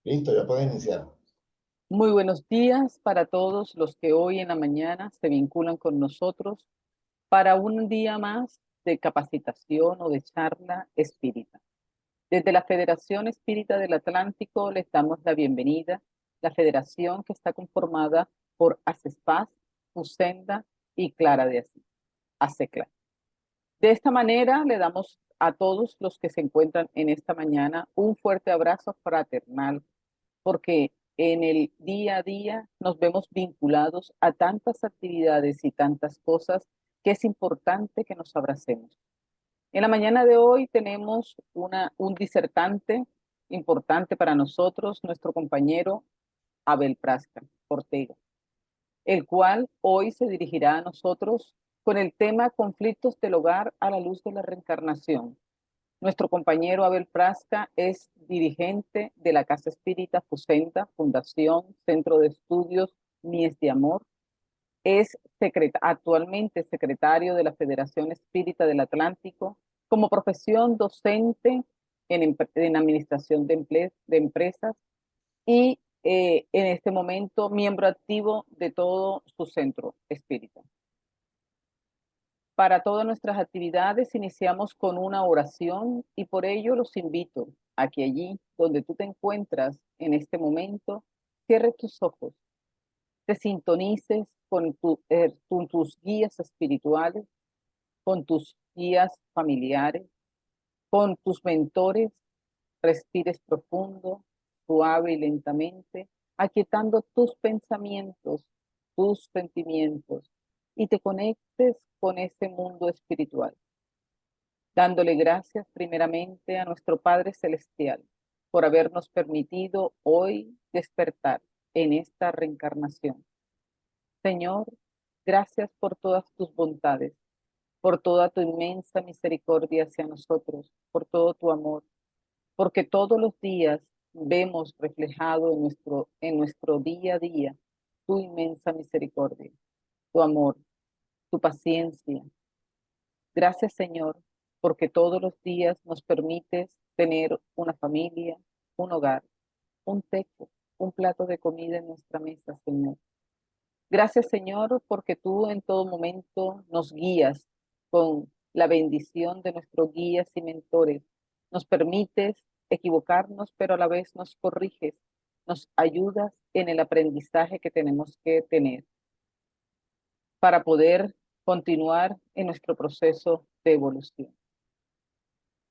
Listo, ya puedes iniciar. Muy buenos días para todos los que hoy en la mañana se vinculan con nosotros para un día más de capacitación o de charla espírita. Desde la Federación Espírita del Atlántico les damos la bienvenida, la federación que está conformada por ACESPAS, Fusenda y Clara de Asís, ACECLA. De esta manera le damos a todos los que se encuentran en esta mañana un fuerte abrazo fraternal porque en el día a día nos vemos vinculados a tantas actividades y tantas cosas que es importante que nos abracemos. En la mañana de hoy tenemos un disertante importante para nosotros, nuestro compañero Abel Prasca Ortega, el cual hoy se dirigirá a nosotros con el tema conflictos del hogar a la luz de la reencarnación. Nuestro compañero Abel Prasca es dirigente de la Casa Espírita Fusenda, Fundación, Centro de Estudios Mies de Amor. Es actualmente secretario de la Federación Espírita del Atlántico, como profesión docente en administración de empresas y en este momento miembro activo de todo su centro espírita. Para todas nuestras actividades iniciamos con una oración y por ello los invito a que allí donde tú te encuentras en este momento, cierres tus ojos, te sintonices con tus guías espirituales, con tus guías familiares, con tus mentores, respires profundo, suave y lentamente, aquietando tus pensamientos, tus sentimientos y te conectes con ese mundo espiritual, dándole gracias primeramente a nuestro Padre Celestial por habernos permitido hoy despertar en esta reencarnación. Señor, gracias por todas tus bondades, por toda tu inmensa misericordia hacia nosotros, por todo tu amor, porque todos los días vemos reflejado en nuestro día a día tu inmensa misericordia, tu amor, tu paciencia. Gracias, Señor, porque todos los días nos permites tener una familia, un hogar, un techo, un plato de comida en nuestra mesa, Señor. Gracias, Señor, porque tú en todo momento nos guías con la bendición de nuestros guías y mentores. Nos permites equivocarnos, pero a la vez nos corriges, nos ayudas en el aprendizaje que tenemos que tener para poder continuar en nuestro proceso de evolución.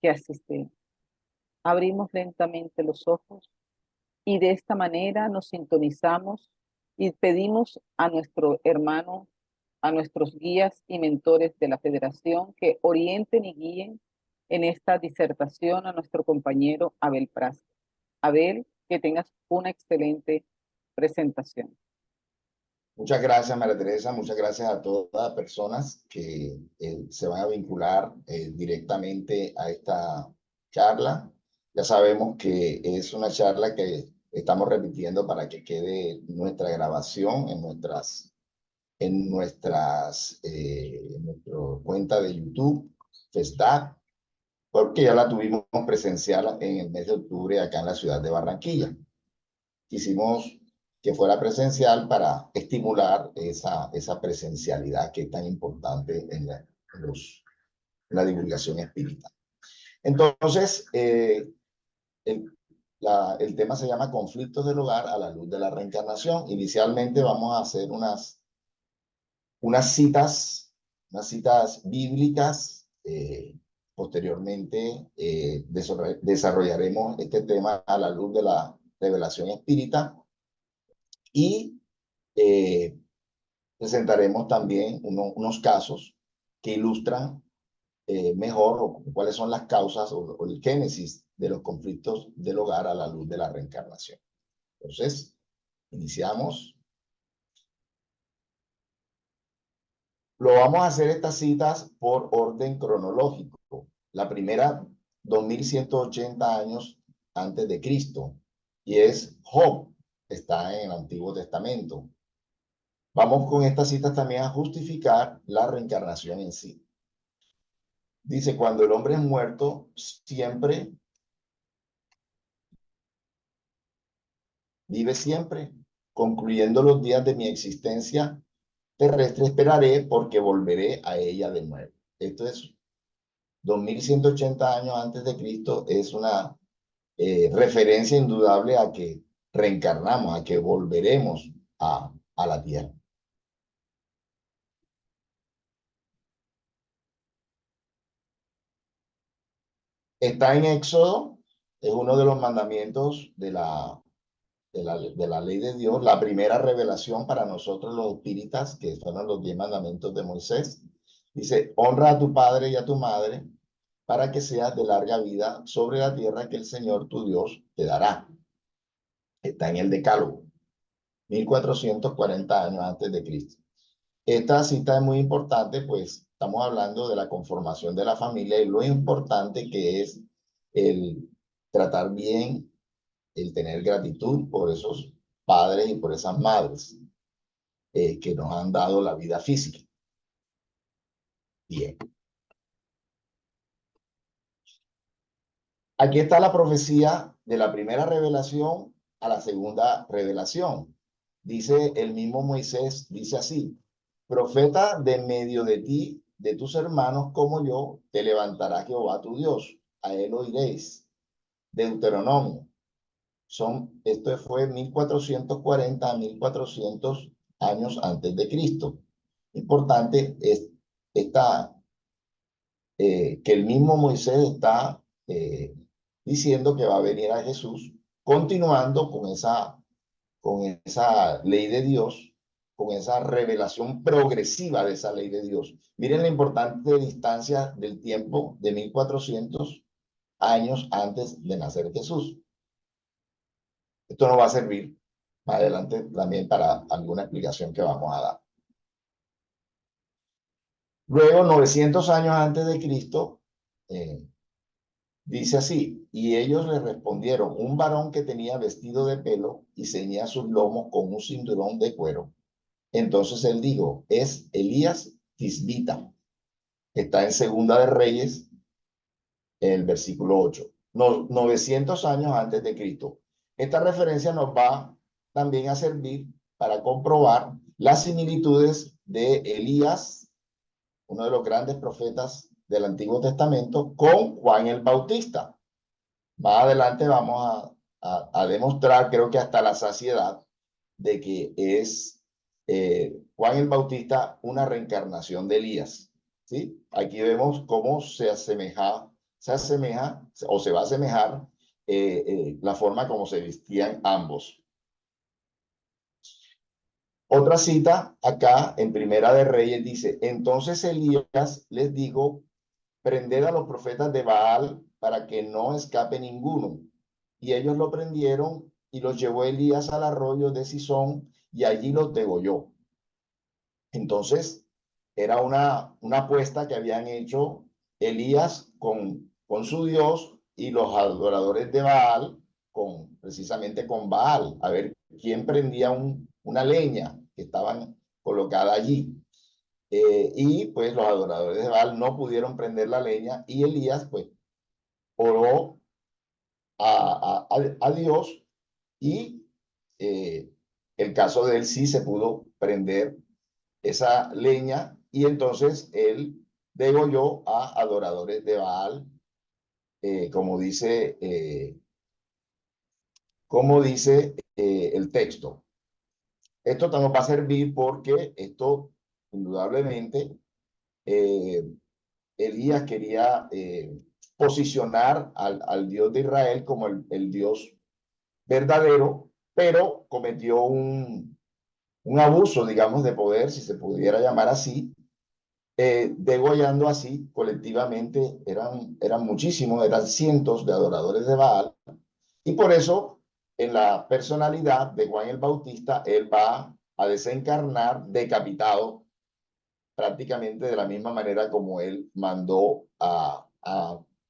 Que así sea. Abrimos lentamente los ojos y de esta manera nos sintonizamos y pedimos a nuestro hermano, a nuestros guías y mentores de la Federación que orienten y guíen en esta disertación a nuestro compañero Abel Prasca. Abel, que tengas una excelente presentación. Muchas gracias, María Teresa. Muchas gracias a todas las personas que se van a vincular directamente a esta charla. Ya sabemos que es una charla que estamos repitiendo para que quede nuestra grabación en nuestra cuenta de YouTube, FESTAC, porque ya la tuvimos presencial en el mes de octubre acá en la ciudad de Barranquilla. Quisimos que fuera presencial para estimular esa presencialidad que es tan importante en la divulgación espírita. Entonces, el tema se llama Conflictos del Hogar a la luz de la reencarnación. Inicialmente vamos a hacer unas citas bíblicas. Posteriormente desarrollaremos este tema a la luz de la revelación espírita y eh, presentaremos también unos casos que ilustran mejor cuáles son las causas o el génesis de los conflictos del hogar a la luz de la reencarnación. Entonces, iniciamos. Lo vamos a hacer estas citas por orden cronológico. La primera, 2180 años antes de Cristo, y es Job, está en el Antiguo Testamento. Vamos con estas citas también a justificar la reencarnación en sí. Dice, cuando el hombre es muerto, siempre vive siempre. Concluyendo los días de mi existencia terrestre, esperaré porque volveré a ella de nuevo. Esto es 2180 años antes de Cristo, es una referencia indudable a que reencarnamos, a que volveremos a la tierra. Está en Éxodo, es uno de los mandamientos de la ley de Dios, la primera revelación para nosotros los espíritas, que fueron los 10 mandamientos de Moisés. Dice, honra a tu padre y a tu madre para que seas de larga vida sobre la tierra que el Señor tu Dios te dará. Está en el Decálogo, 1440 años antes de Cristo. Esta cita es muy importante, pues estamos hablando de la conformación de la familia y lo importante que es el tratar bien, el tener gratitud por esos padres y por esas madres que nos han dado la vida física. Bien. Aquí está la profecía de la primera revelación a la segunda revelación. Dice el mismo Moisés, dice así, profeta de medio de ti, de tus hermanos como yo, te levantará Jehová tu Dios, a él oiréis. Deuteronomio. Esto fue 1440 a 1400 años antes de Cristo. Importante es esta, que el mismo Moisés está diciendo que va a venir a Jesús, continuando con esa ley de Dios, con esa revelación progresiva de esa ley de Dios. Miren la importante distancia del tiempo de 1400 años antes de nacer Jesús. Esto nos va a servir más adelante también para alguna explicación que vamos a dar. Luego, 900 años antes de Cristo, dice así, y ellos le respondieron, un varón que tenía vestido de pelo y ceñía sus lomos con un cinturón de cuero. Entonces él dijo, es Elías Tisbita. Está en Segunda de Reyes, el versículo 8. 900 años antes de Cristo. Esta referencia nos va también a servir para comprobar las similitudes de Elías, uno de los grandes profetas del Antiguo Testamento, con Juan el Bautista. Más adelante vamos a demostrar, creo que hasta la saciedad, de que es Juan el Bautista una reencarnación de Elías. ¿Sí? Aquí vemos cómo se asemeja o se va a asemejar la forma como se vestían ambos. Otra cita acá en Primera de Reyes dice, entonces Elías les dijo, prended a los profetas de Baal para que no escape ninguno. Y ellos lo prendieron y los llevó Elías al arroyo de Sison y allí los degolló. Entonces, era una apuesta que habían hecho Elías con su Dios y los adoradores de Baal, precisamente con Baal, a ver quién prendía una leña que estaban colocada allí. Y pues los adoradores de Baal no pudieron prender la leña y Elías pues oró a Dios y el caso de él sí se pudo prender esa leña y entonces él degolló a adoradores de Baal, como dice el texto. Esto nos va a servir porque esto, indudablemente, Elías quería posicionar al Dios de Israel como el Dios verdadero, pero cometió un abuso, digamos, de poder, si se pudiera llamar así, degollando así colectivamente, eran muchísimos, eran cientos de adoradores de Baal, y por eso en la personalidad de Juan el Bautista, él va a desencarnar decapitado prácticamente de la misma manera como él mandó a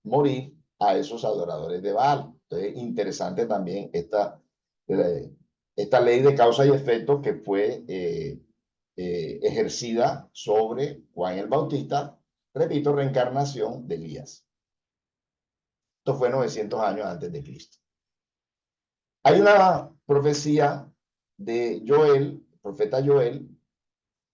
morir a esos adoradores de Baal. Entonces, interesante también esta ley de causa y efecto que fue ejercida sobre Juan el Bautista, repito, reencarnación de Elías. Esto fue 900 años antes de Cristo. Hay una profecía de Joel, profeta Joel,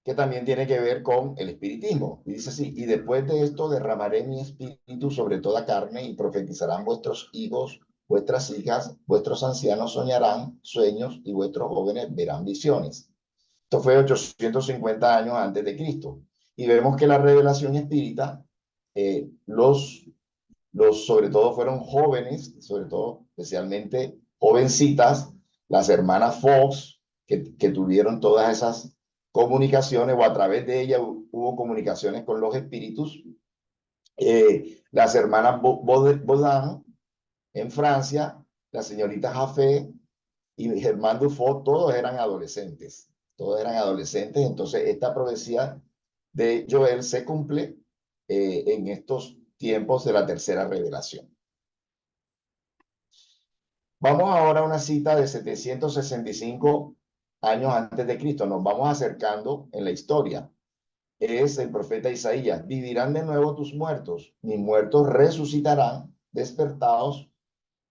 que también tiene que ver con el espiritismo. Y dice así: y después de esto derramaré mi espíritu sobre toda carne y profetizarán vuestros hijos, vuestras hijas, vuestros ancianos soñarán sueños y vuestros jóvenes verán visiones. Esto fue 850 años antes de Cristo. Y vemos que la revelación espírita, sobre todo fueron jóvenes, sobre todo especialmente jovencitas, las hermanas Fox, que tuvieron todas esas comunicaciones, o a través de ella hubo comunicaciones con los espíritus. Las hermanas Baudin en Francia, la señorita Jaffé y Germán Dufaux, todos eran adolescentes. Entonces esta profecía de Joel se cumple en estos tiempos de la tercera revelación. Vamos ahora a una cita de 765 años antes de Cristo. Nos vamos acercando en la historia. Es el profeta Isaías: vivirán de nuevo tus muertos, mis muertos resucitarán, despertaos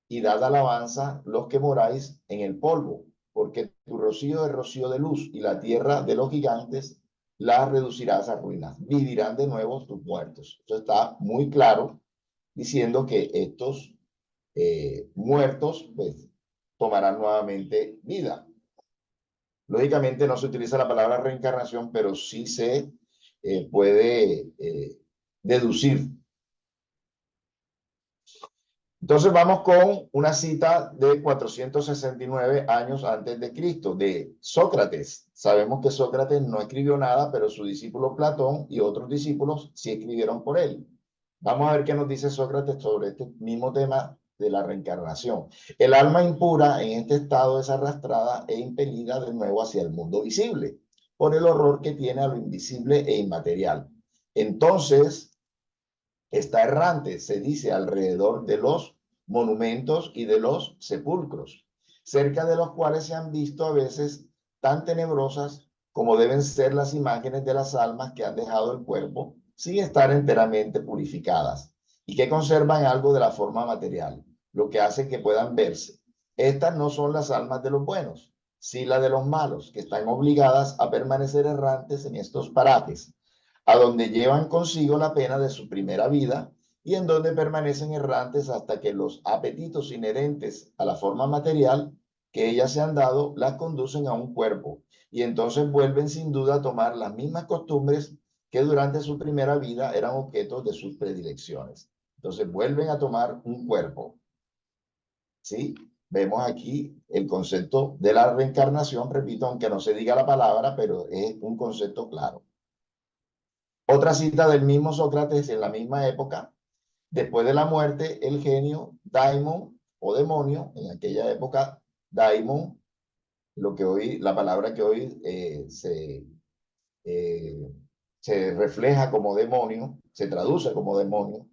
y dad alabanza los que moráis en el polvo, porque tu rocío es rocío de luz y la tierra de los gigantes la reducirás a ruinas. Vivirán de nuevo tus muertos. Eso está muy claro, diciendo que estos muertos pues tomarán nuevamente vida. Lógicamente no se utiliza la palabra reencarnación, pero sí se puede deducir. Entonces vamos con una cita de 469 años antes de Cristo, de Sócrates. Sabemos que Sócrates no escribió nada, pero su discípulo Platón y otros discípulos sí escribieron por él. Vamos a ver qué nos dice Sócrates sobre este mismo tema de la reencarnación. El alma impura en este estado es arrastrada e impelida de nuevo hacia el mundo visible, por el horror que tiene a lo invisible e inmaterial. Entonces, está errante, se dice, alrededor de los monumentos y de los sepulcros, cerca de los cuales se han visto a veces tan tenebrosas como deben ser las imágenes de las almas que han dejado el cuerpo sin estar enteramente purificadas y que conservan algo de la forma material, lo que hace que puedan verse. Estas no son las almas de los buenos, sí las de los malos, que están obligadas a permanecer errantes en estos parajes, a donde llevan consigo la pena de su primera vida y en donde permanecen errantes hasta que los apetitos inherentes a la forma material que ellas se han dado las conducen a un cuerpo, y entonces vuelven sin duda a tomar las mismas costumbres que durante su primera vida eran objetos de sus predilecciones. Entonces vuelven a tomar un cuerpo. ¿Sí? Vemos aquí el concepto de la reencarnación, repito, aunque no se diga la palabra, pero es un concepto claro. Otra cita del mismo Sócrates en la misma época: después de la muerte, el genio, daimon o demonio, en aquella época, daimon, lo que hoy, la palabra que hoy eh, se refleja como demonio, se traduce como demonio,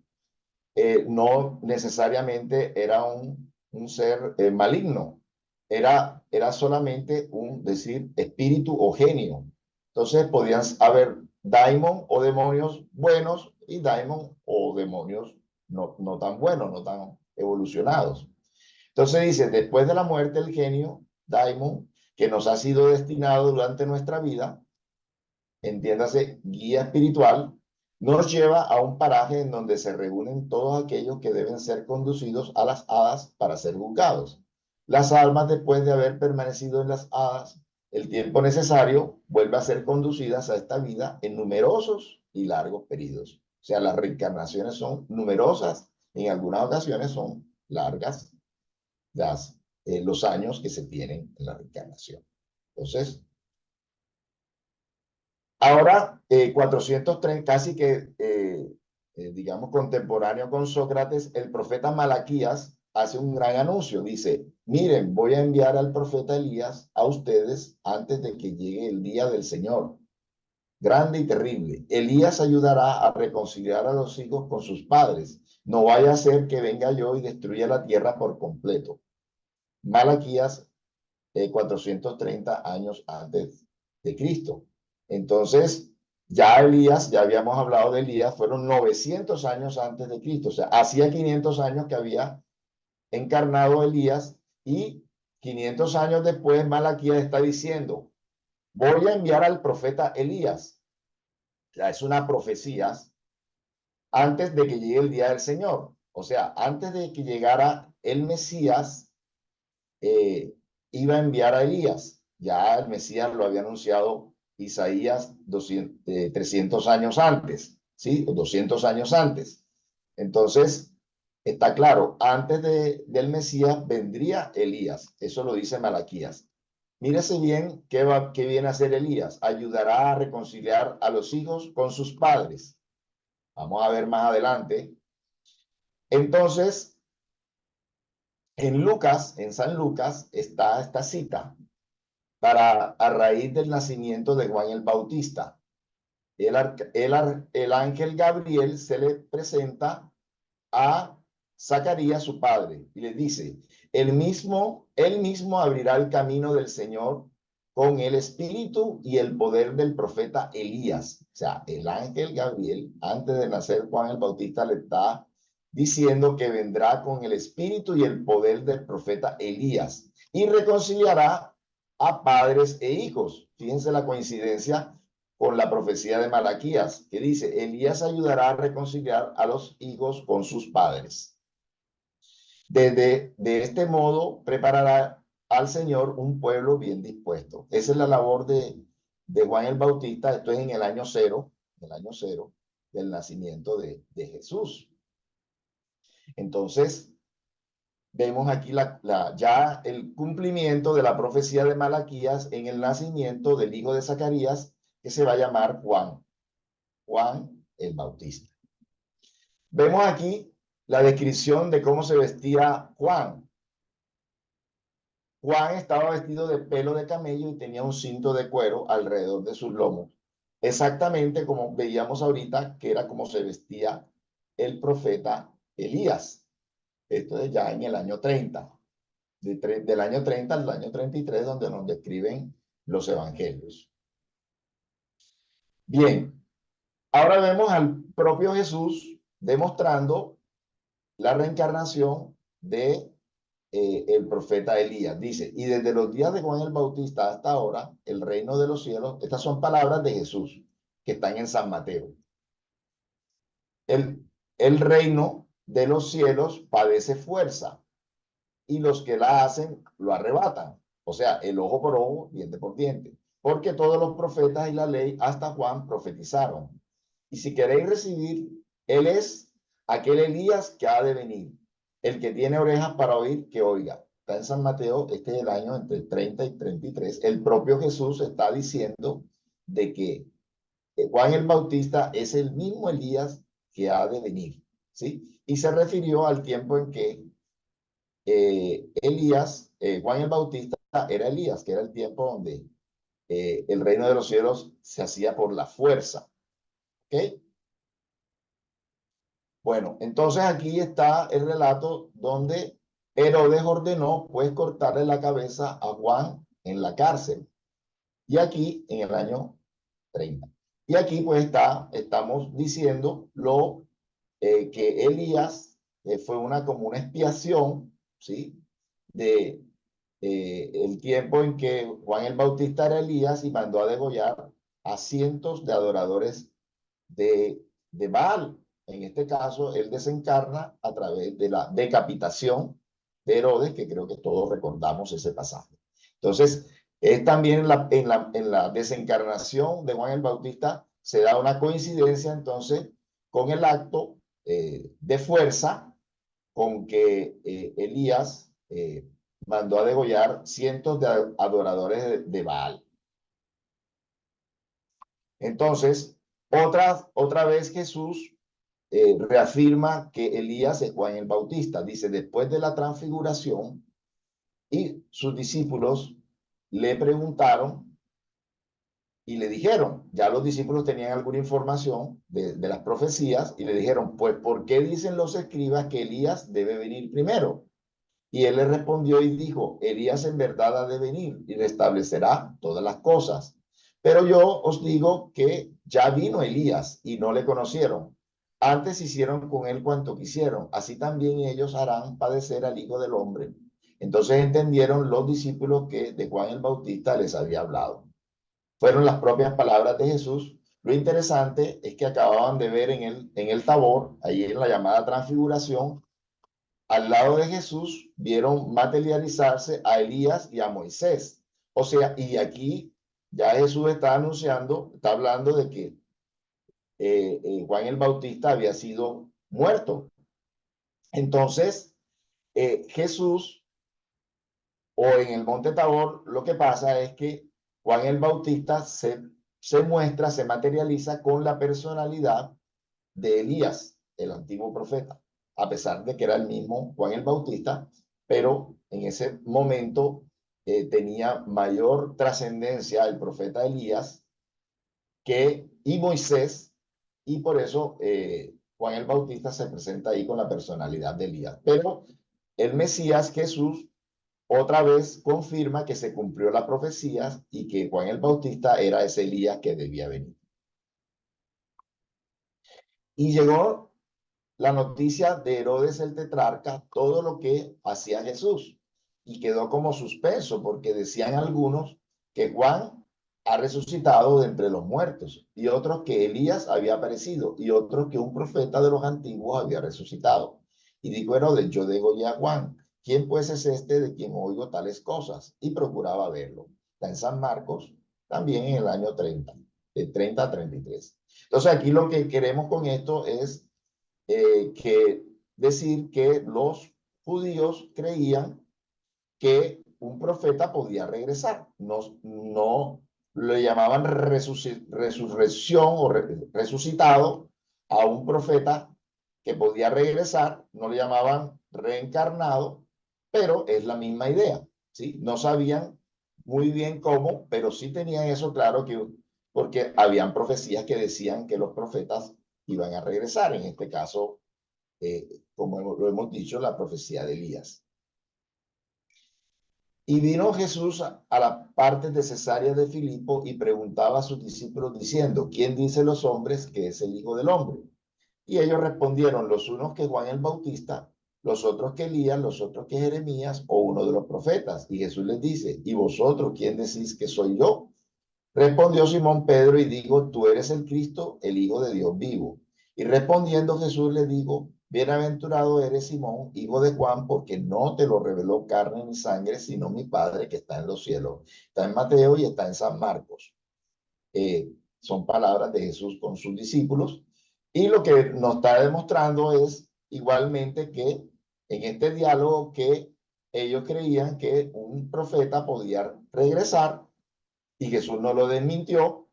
no necesariamente era un ser maligno, era solamente un, decir, espíritu o genio. Entonces podían haber daimon o demonios buenos y daimon o demonios no tan buenos, no tan evolucionados. Entonces dice: después de la muerte el genio, daimon, que nos ha sido destinado durante nuestra vida, entiéndase, guía espiritual, nos lleva a un paraje en donde se reúnen todos aquellos que deben ser conducidos a las hadas para ser juzgados. Las almas, después de haber permanecido en las hadas el tiempo necesario, vuelven a ser conducidas a esta vida en numerosos y largos periodos. O sea, las reencarnaciones son numerosas, en algunas ocasiones son largas los años que se tienen en la reencarnación. Entonces, ahora, 430, casi que, digamos, contemporáneo con Sócrates, el profeta Malaquías hace un gran anuncio. Dice: miren, voy a enviar al profeta Elías a ustedes antes de que llegue el día del Señor, grande y terrible. Elías ayudará a reconciliar a los hijos con sus padres. No vaya a ser que venga yo y destruya la tierra por completo. Malaquías, 430 años antes de Cristo. Entonces, ya Elías, ya habíamos hablado de Elías, fueron 900 años antes de Cristo. O sea, hacía 500 años que había encarnado Elías, y 500 años después, Malaquías está diciendo, voy a enviar al profeta Elías. O sea, es una profecía antes de que llegue el día del Señor. O sea, antes de que llegara el Mesías, iba a enviar a Elías. Ya el Mesías lo había anunciado Isaías 300 años antes, ¿sí? 200 años antes. Entonces, está claro, antes del Mesías vendría Elías. Eso lo dice Malaquías. Mírese bien qué viene a hacer Elías. Ayudará a reconciliar a los hijos con sus padres. Vamos a ver más adelante. Entonces, en San Lucas, está esta cita a raíz del nacimiento de Juan el Bautista. El ángel Gabriel se le presenta a Zacarías, su padre, y le dice, él mismo abrirá el camino del Señor con el espíritu y el poder del profeta Elías. O sea, el ángel Gabriel, antes de nacer Juan el Bautista, le está diciendo que vendrá con el espíritu y el poder del profeta Elías y reconciliará a padres e hijos. Fíjense la coincidencia con la profecía de Malaquías, que dice, Elías ayudará a reconciliar a los hijos con sus padres. De este modo preparará al Señor un pueblo bien dispuesto. Esa es la labor de Juan el Bautista. Esto es en el año cero del nacimiento de Jesús. Entonces, vemos aquí ya el cumplimiento de la profecía de Malaquías en el nacimiento del hijo de Zacarías, que se va a llamar Juan el Bautista. Vemos aquí la descripción de cómo se vestía Juan. Juan estaba vestido de pelo de camello y tenía un cinto de cuero alrededor de sus lomos. Exactamente como veíamos ahorita, que era como se vestía el profeta Elías. Esto es ya en el año 30. Del año 30 al año 33, donde nos describen los evangelios. Bien, ahora vemos al propio Jesús demostrando la reencarnación de el profeta Elías. Dice, y desde los días de Juan el Bautista hasta ahora, el reino de los cielos, estas son palabras de Jesús que están en San Mateo. El reino de los cielos padece fuerza y los que la hacen lo arrebatan. O sea, el ojo por ojo, diente por diente. Porque todos los profetas y la ley hasta Juan profetizaron. Y si queréis recibir, él es aquel Elías que ha de venir. El que tiene orejas para oír, que oiga. Está en San Mateo, este es el año entre el 30 y 33. El propio Jesús está diciendo de que Juan el Bautista es el mismo Elías que ha de venir, ¿sí? Y se refirió al tiempo en que Juan el Bautista era Elías, que era el tiempo donde el reino de los cielos se hacía por la fuerza. ¿Ok? Bueno, entonces aquí está el relato donde Herodes ordenó pues cortarle la cabeza a Juan en la cárcel. Y aquí en el año 30. Y aquí pues estamos diciendo que Elías fue como una expiación, ¿sí? De el tiempo en que Juan el Bautista era Elías y mandó a degollar a cientos de adoradores de Baal. En este caso, él desencarna a través de la decapitación de Herodes, que creo que todos recordamos ese pasaje. Entonces, es también en la desencarnación de Juan el Bautista se da una coincidencia entonces con el acto de fuerza con que Elías mandó a degollar cientos de adoradores de Baal. Entonces, otra vez Jesús reafirma que Elías es Juan el Bautista. Dice, después de la transfiguración, y sus discípulos le preguntaron y le dijeron, ya los discípulos tenían alguna información de las profecías, y le dijeron, pues, ¿por qué dicen los escribas que Elías debe venir primero? Y él le respondió y dijo, Elías en verdad ha de venir y restablecerá todas las cosas. Pero yo os digo que ya vino Elías y no le conocieron. Antes hicieron con él cuanto quisieron. Así también ellos harán padecer al Hijo del Hombre. Entonces entendieron los discípulos que de Juan el Bautista les había hablado. Fueron las propias palabras de Jesús. Lo interesante es que acababan de ver en el Tabor, ahí en la llamada transfiguración, al lado de Jesús, vieron materializarse a Elías y a Moisés. O sea, y aquí ya Jesús está anunciando, está hablando de que Juan el Bautista había sido muerto. Entonces, Jesús, o en el Monte Tabor, lo que pasa es que Juan el Bautista se muestra, se materializa con la personalidad de Elías, el antiguo profeta, a pesar de que era el mismo Juan el Bautista, pero en ese momento tenía mayor trascendencia el profeta Elías y Moisés, y por eso Juan el Bautista se presenta ahí con la personalidad de Elías. Pero el Mesías Jesús otra vez confirma que se cumplió la profecía y que Juan el Bautista era ese Elías que debía venir. Y llegó la noticia de Herodes el tetrarca, todo lo que hacía Jesús. Y quedó como suspenso, porque decían algunos que Juan ha resucitado de entre los muertos, y otros que Elías había aparecido, y otros que un profeta de los antiguos había resucitado. Y dijo Herodes, yo degollé a Juan, ¿quién pues es este de quien oigo tales cosas? Y procuraba verlo. Está en San Marcos, también en el año 30, de 30 a 33. Entonces aquí lo que queremos con esto es que decir que los judíos creían que un profeta podía regresar. No le llamaban resurrección o resucitado a un profeta que podía regresar, no le llamaban reencarnado, pero es la misma idea, ¿sí? No sabían muy bien cómo, pero sí tenían eso claro porque habían profecías que decían que los profetas iban a regresar, en este caso como lo hemos dicho, la profecía de Elías. Y vino Jesús a la parte de Cesarea de Filipo y preguntaba a sus discípulos diciendo, ¿quién dice los hombres que es el Hijo del Hombre? Y ellos respondieron, los unos que Juan el Bautista, los otros que Elías, los otros que Jeremías o uno de los profetas. Y Jesús les dice, ¿y vosotros quién decís que soy yo? Respondió Simón Pedro y dijo, tú eres el Cristo, el Hijo de Dios vivo. Y respondiendo Jesús le dijo, bienaventurado eres Simón, hijo de Juan, porque no te lo reveló carne ni sangre, sino mi Padre que está en los cielos. Está en Mateo y está en San Marcos. Son palabras de Jesús con sus discípulos. Y lo que nos está demostrando es igualmente que en este diálogo que ellos creían que un profeta podía regresar y Jesús no lo desmintió.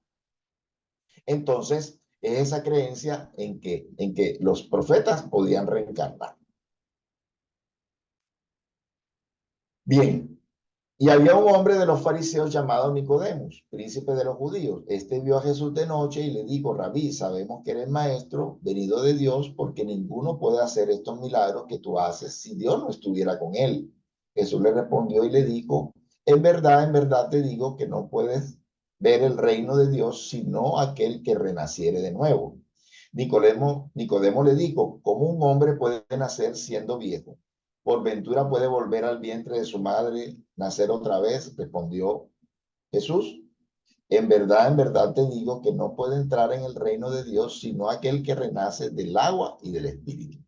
Entonces, es esa creencia en que los profetas podían reencarnar. Bien, y había un hombre de los fariseos llamado Nicodemos, príncipe de los judíos. Este vio a Jesús de noche y le dijo, Rabí, sabemos que eres maestro, venido de Dios, porque ninguno puede hacer estos milagros que tú haces si Dios no estuviera con él. Jesús le respondió y le dijo, en verdad te digo que no puedes ver el reino de Dios sino aquel que renaciere de nuevo. Nicodemo le dijo, ¿cómo un hombre puede nacer siendo viejo? ¿Por ventura puede volver al vientre de su madre, nacer otra vez? Respondió Jesús. En verdad te digo que no puede entrar en el reino de Dios sino aquel que renace del agua y del espíritu.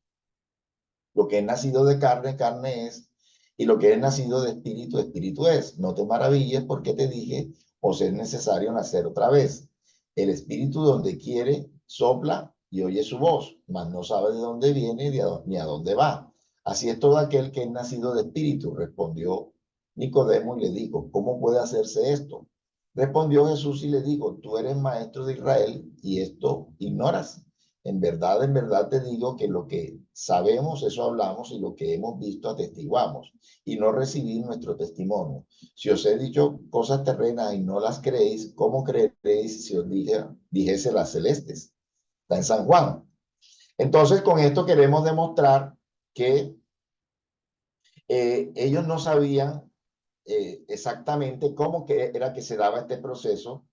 Lo que es nacido de carne, carne es, y lo que es nacido de espíritu, espíritu es. No te maravilles porque te dije, os es necesario nacer otra vez. El espíritu donde quiere sopla y oye su voz, mas no sabe de dónde viene ni a dónde va. Así es todo aquel que es nacido de espíritu, respondió Nicodemo y le dijo, ¿cómo puede hacerse esto? Respondió Jesús y le dijo, tú eres maestro de Israel y esto ignoras. En verdad te digo que lo que sabemos, eso hablamos y lo que hemos visto atestiguamos y no recibís nuestro testimonio. Si os he dicho cosas terrenas y no las creéis, ¿cómo creeréis si os dijese las celestes? Está en San Juan. Entonces, con esto queremos demostrar que ellos no sabían exactamente cómo que era que se daba este proceso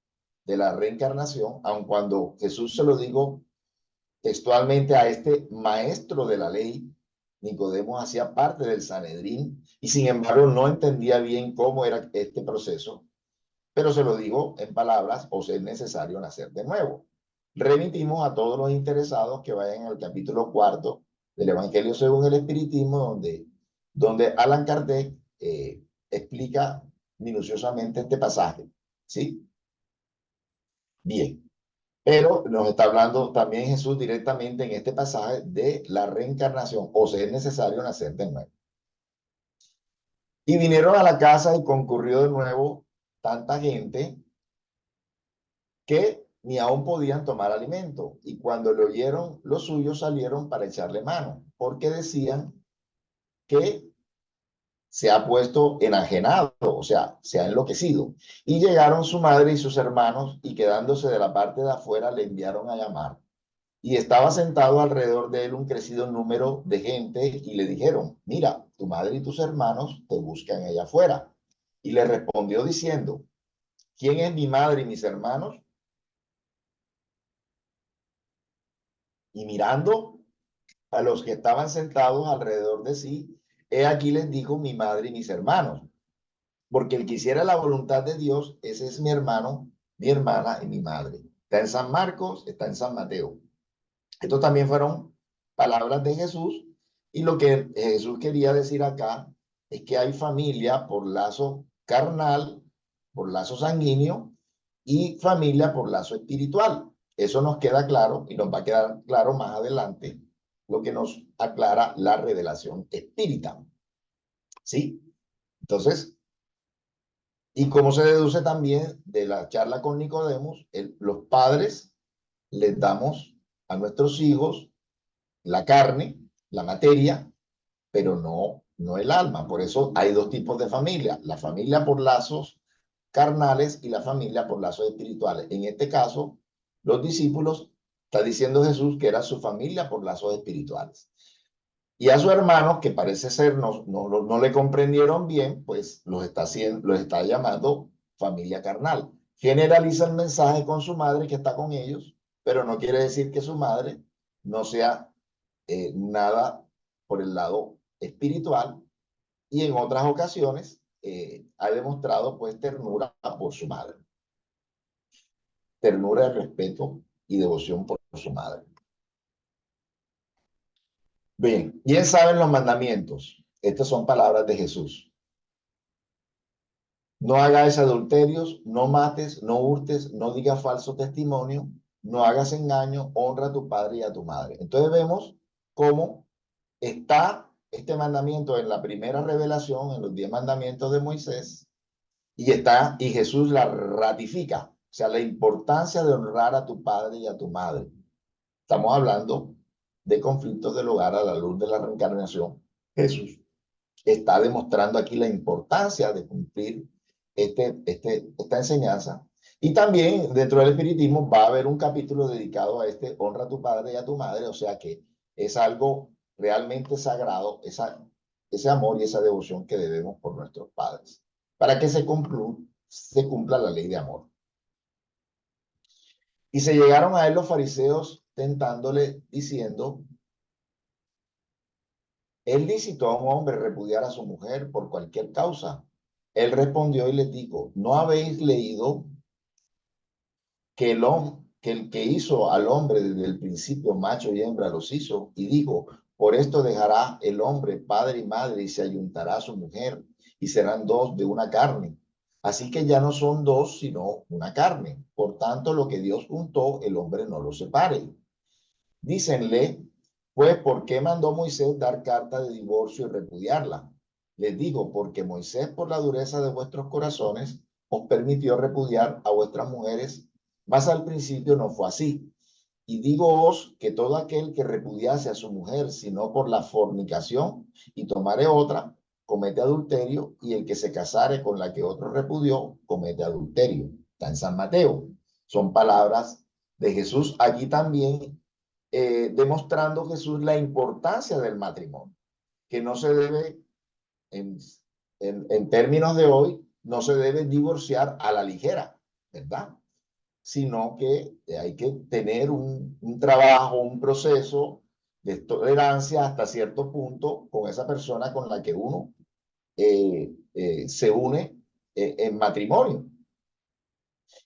de la reencarnación, aun cuando Jesús se lo dijo textualmente a este maestro de la ley, Nicodemo hacía parte del Sanedrín y sin embargo no entendía bien cómo era este proceso, pero se lo digo en palabras: os es necesario nacer de nuevo. Remitimos a todos los interesados que vayan al capítulo 4 del Evangelio según el Espiritismo, donde Allan Kardec explica minuciosamente este pasaje, ¿sí? Bien. Pero nos está hablando también Jesús directamente en este pasaje de la reencarnación, o sea, es necesario nacer de nuevo. Y vinieron a la casa y concurrió de nuevo tanta gente que ni aún podían tomar alimento. Y cuando lo oyeron, los suyos salieron para echarle mano, porque decían que se ha puesto enajenado, o sea, se ha enloquecido. Y llegaron su madre y sus hermanos, y quedándose de la parte de afuera, le enviaron a llamar. Y estaba sentado alrededor de él un crecido número de gente, y le dijeron: mira, tu madre y tus hermanos te buscan allá afuera. Y le respondió diciendo: ¿quién es mi madre y mis hermanos? Y mirando a los que estaban sentados alrededor de sí, he aquí les dijo: mi madre y mis hermanos, porque el que hiciera la voluntad de Dios, ese es mi hermano, mi hermana y mi madre. Está en San Marcos, está en San Mateo. Estos también fueron palabras de Jesús, y lo que Jesús quería decir acá es que hay familia por lazo carnal, por lazo sanguíneo, y familia por lazo espiritual. Eso nos queda claro y nos va a quedar claro más adelante lo que nos aclara la revelación espírita. ¿Sí? Entonces, y como se deduce también de la charla con Nicodemos, los padres les damos a nuestros hijos la carne, la materia, pero no el alma. Por eso hay dos tipos de familia: la familia por lazos carnales y la familia por lazos espirituales. En este caso, los discípulos, está diciendo Jesús que era su familia por lazos espirituales. Y a sus hermanos, que parece ser no le comprendieron bien, pues los está llamando familia carnal. Generaliza el mensaje con su madre, que está con ellos, pero no quiere decir que su madre no sea nada por el lado espiritual, y en otras ocasiones ha demostrado pues ternura por su madre, ternura, respeto y devoción por su madre. Bien, bien saben los mandamientos. Estas son palabras de Jesús: no hagas adulterios, no mates, no hurtes, no digas falso testimonio, no hagas engaño, honra a tu padre y a tu madre. Entonces vemos cómo está este mandamiento en la primera revelación, en los 10 mandamientos de Moisés, y Jesús la ratifica. O sea, la importancia de honrar a tu padre y a tu madre. Estamos hablando de conflictos del hogar a la luz de la reencarnación. Jesús está demostrando aquí la importancia de cumplir esta enseñanza. Y también dentro del espiritismo va a haber un capítulo dedicado a honra a tu padre y a tu madre, o sea que es algo realmente sagrado, ese amor y esa devoción que debemos por nuestros padres, para que se cumpla la ley de amor. Y se llegaron a él los fariseos tentándole, diciendo: ¿es lícito a un hombre repudiar a su mujer por cualquier causa? Él respondió y les dijo: ¿no habéis leído que el que hizo al hombre desde el principio, macho y hembra, los hizo? Y dijo: por esto dejará el hombre padre y madre y se ayuntará a su mujer, y serán dos de una carne. Así que ya no son dos, sino una carne. Por tanto, lo que Dios juntó, el hombre no lo separe. Dícenle, pues, ¿por qué mandó Moisés dar carta de divorcio y repudiarla? Les digo: porque Moisés, por la dureza de vuestros corazones, os permitió repudiar a vuestras mujeres, mas al principio no fue así. Y dígoos que todo aquel que repudiase a su mujer, sino por la fornicación, y tomare otra, comete adulterio, y el que se casare con la que otro repudió, comete adulterio. Está en San Mateo. Son palabras de Jesús aquí también, demostrando Jesús la importancia del matrimonio, que no se debe, en, en términos de hoy, no se debe divorciar a la ligera, ¿verdad? Sino que hay que tener un trabajo, un proceso de tolerancia hasta cierto punto con esa persona con la que uno se une en matrimonio.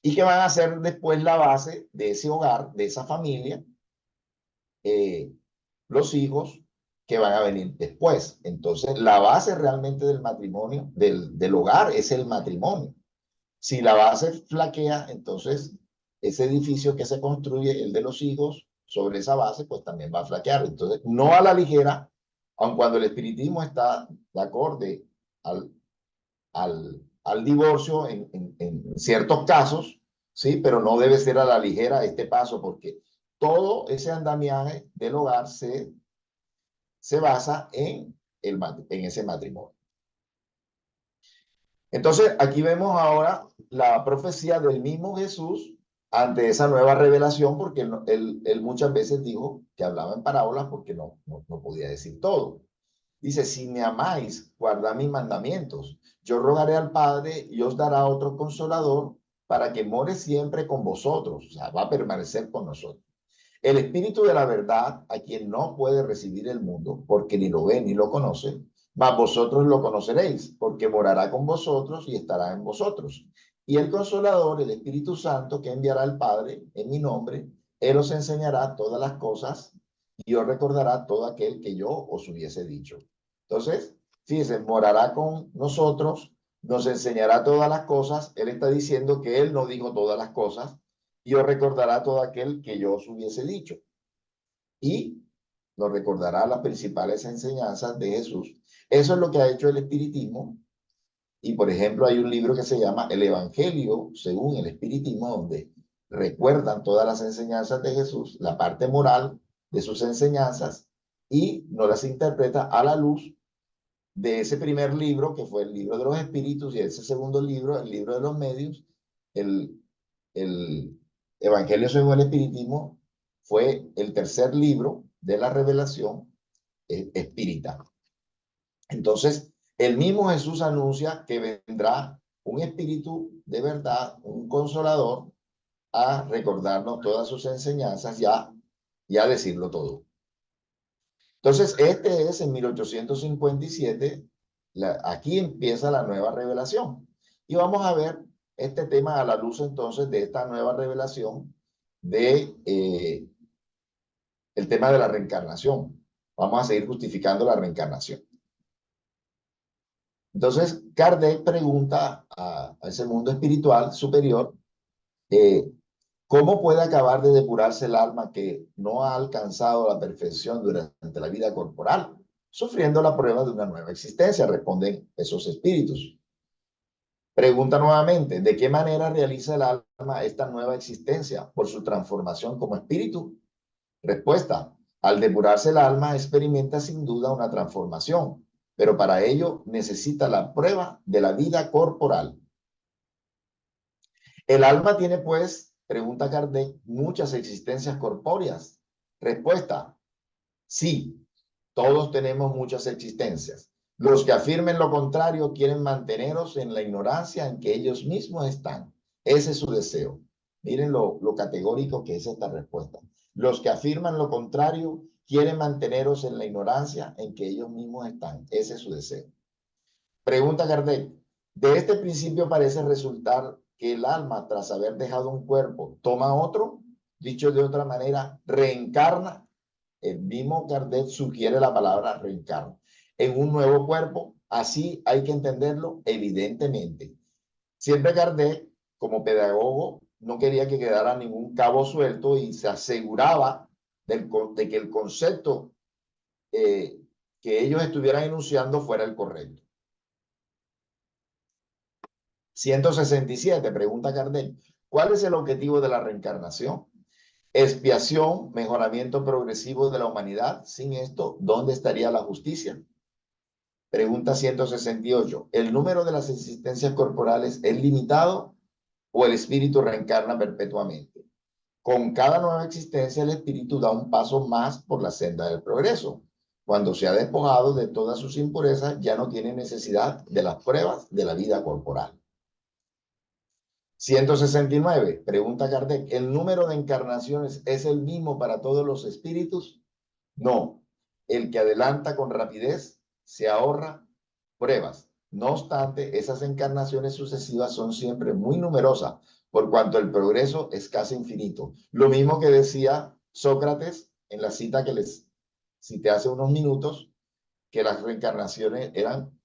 Y que van a ser después la base de ese hogar, de esa familia, los hijos que van a venir después. Entonces, la base realmente del matrimonio, del hogar, es el matrimonio. Si la base flaquea, entonces ese edificio que se construye, el de los hijos, sobre esa base, pues también va a flaquear. Entonces, no a la ligera, aun cuando el espiritismo está de acorde al divorcio en ciertos casos, ¿sí? Pero no debe ser a la ligera este paso, porque todo ese andamiaje del hogar se basa en ese matrimonio. Entonces, aquí vemos ahora la profecía del mismo Jesús ante esa nueva revelación, porque él muchas veces dijo que hablaba en parábolas porque no podía decir todo. Dice, si me amáis, guardad mis mandamientos. Yo rogaré al Padre y os dará otro consolador para que more siempre con vosotros. O sea, va a permanecer con nosotros. El Espíritu de la verdad, a quien no puede recibir el mundo, porque ni lo ve ni lo conoce, mas vosotros lo conoceréis, porque morará con vosotros y estará en vosotros. Y el Consolador, el Espíritu Santo, que enviará el Padre en mi nombre, Él os enseñará todas las cosas y os recordará todo aquel que yo os hubiese dicho. Entonces, fíjense, morará con nosotros, nos enseñará todas las cosas. Él está diciendo que Él no dijo todas las cosas, y os recordará todo aquel que yo os hubiese dicho. Y nos recordará las principales enseñanzas de Jesús. Eso es lo que ha hecho el espiritismo. Y, por ejemplo, hay un libro que se llama El Evangelio según el espiritismo, donde recuerdan todas las enseñanzas de Jesús, la parte moral de sus enseñanzas, y nos las interpreta a la luz de ese primer libro, que fue el libro de los espíritus, y ese segundo libro, el libro de los medios. El Evangelio según el espiritismo fue el tercer libro de la revelación espírita. Entonces, el mismo Jesús anuncia que vendrá un espíritu de verdad, un consolador, a recordarnos todas sus enseñanzas y a decirlo todo. Entonces, este es en 1857, aquí empieza la nueva revelación. Y vamos a ver este tema a la luz entonces de esta nueva revelación de el tema de la reencarnación. Vamos a seguir justificando la reencarnación. Entonces, Kardec pregunta a ese mundo espiritual superior, ¿cómo puede acabar de depurarse el alma que no ha alcanzado la perfección durante la vida corporal, sufriendo la prueba de una nueva existencia? Responden esos espíritus. Pregunta nuevamente, ¿de qué manera realiza el alma esta nueva existencia por su transformación como espíritu? Respuesta, al depurarse el alma experimenta sin duda una transformación, pero para ello necesita la prueba de la vida corporal. ¿El alma tiene, pues, pregunta Kardec, muchas existencias corpóreas? Respuesta, sí, todos tenemos muchas existencias. Los que afirmen lo contrario quieren manteneros en la ignorancia en que ellos mismos están. Ese es su deseo. Miren lo categórico que es esta respuesta. Los que afirman lo contrario quieren manteneros en la ignorancia en que ellos mismos están. Ese es su deseo. Pregunta Kardec, de este principio parece resultar que el alma, tras haber dejado un cuerpo, toma otro, dicho de otra manera, reencarna. El mismo Kardec sugiere la palabra reencarna en un nuevo cuerpo. Así hay que entenderlo evidentemente. Siempre Kardec, como pedagogo, no quería que quedara ningún cabo suelto y se aseguraba de que el concepto que ellos estuvieran enunciando fuera el correcto. 167, pregunta Kardec, ¿cuál es el objetivo de la reencarnación? Expiación, mejoramiento progresivo de la humanidad. Sin esto, ¿dónde estaría la justicia? Pregunta 168, ¿el número de las existencias corporales es limitado o el espíritu reencarna perpetuamente? Con cada nueva existencia, el espíritu da un paso más por la senda del progreso. Cuando se ha despojado de todas sus impurezas, ya no tiene necesidad de las pruebas de la vida corporal. 169, pregunta Kardec, ¿el número de encarnaciones es el mismo para todos los espíritus? No, el que adelanta con rapidez se ahorra pruebas. No obstante, esas encarnaciones sucesivas son siempre muy numerosas, por cuanto el progreso es casi infinito. Lo mismo que decía Sócrates en la cita que les cité hace unos minutos, que las reencarnaciones eran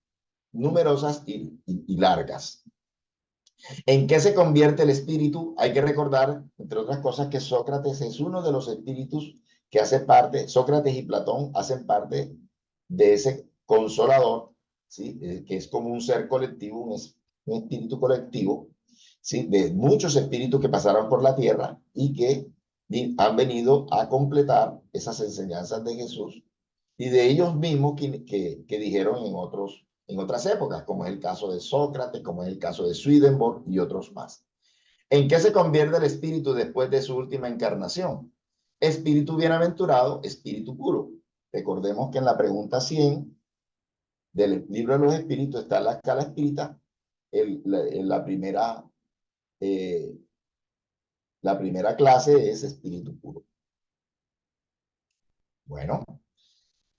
numerosas y largas. ¿En qué se convierte el espíritu? Hay que recordar, entre otras cosas, que Sócrates es uno de los espíritus que hace parte, Sócrates y Platón hacen parte de ese consolador, ¿sí? Que es como un ser colectivo, un espíritu colectivo, ¿sí? De muchos espíritus que pasaron por la tierra y que han venido a completar esas enseñanzas de Jesús y de ellos mismos que dijeron en otras épocas, como es el caso de Sócrates, como es el caso de Swedenborg y otros más. ¿En qué se convierte el espíritu después de su última encarnación? Espíritu bienaventurado, espíritu puro. Recordemos que en la pregunta 100 del libro de los espíritus está la escala espírita, eh, la primera clase es espíritu puro. Bueno,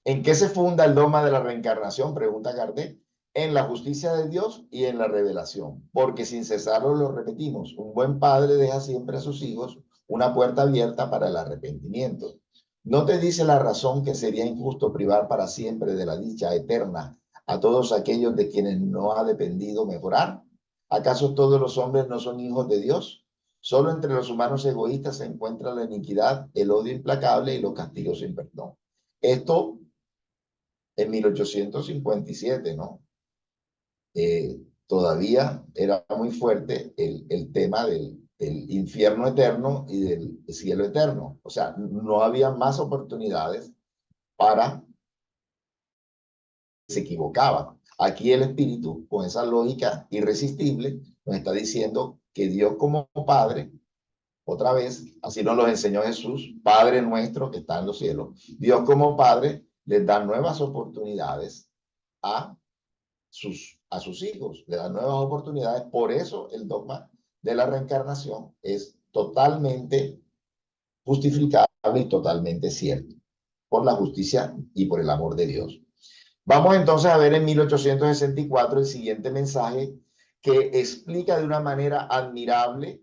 ¿en qué se funda el dogma de la reencarnación? Pregunta Kardec. En la justicia de Dios y en la revelación, porque sin cesarlo lo repetimos, un buen padre deja siempre a sus hijos una puerta abierta para el arrepentimiento. ¿No te dice la razón que sería injusto privar para siempre de la dicha eterna a todos aquellos de quienes no ha dependido mejorar? ¿Acaso todos los hombres no son hijos de Dios? Solo entre los humanos egoístas se encuentra la iniquidad, el odio implacable y los castigos sin perdón. Esto en 1857, ¿no? Todavía era muy fuerte el tema del infierno eterno y del cielo eterno. O sea, no había más oportunidades para que se equivocaban. Aquí el espíritu, con esa lógica irresistible, nos está diciendo que Dios como Padre, otra vez, así nos lo enseñó Jesús, Padre nuestro que está en los cielos, Dios como Padre les da nuevas oportunidades a sus hijos, le dan nuevas oportunidades. Por eso el dogma de la reencarnación es totalmente justificable y totalmente cierto, por la justicia y por el amor de Dios. Vamos entonces a ver en 1864 el siguiente mensaje que explica de una manera admirable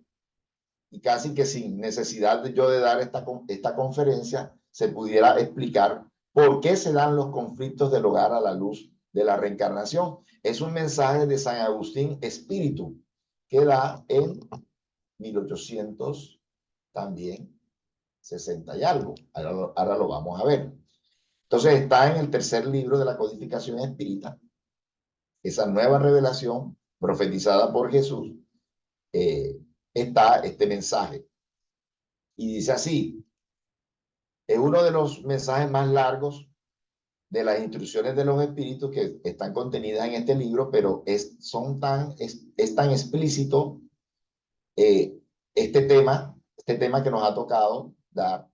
y casi que sin necesidad de yo de dar esta conferencia, se pudiera explicar por qué se dan los conflictos del hogar a la luz de la reencarnación. Es un mensaje de San Agustín Espíritu que da en 1800 también 60 y algo. Ahora lo vamos a ver. Entonces está en el tercer libro de la codificación espírita, esa nueva revelación profetizada por Jesús, está este mensaje. Y dice así, es uno de los mensajes más largos de las instrucciones de los espíritus que están contenidas en este libro, pero es tan explícito eh, este tema que nos ha tocado dar,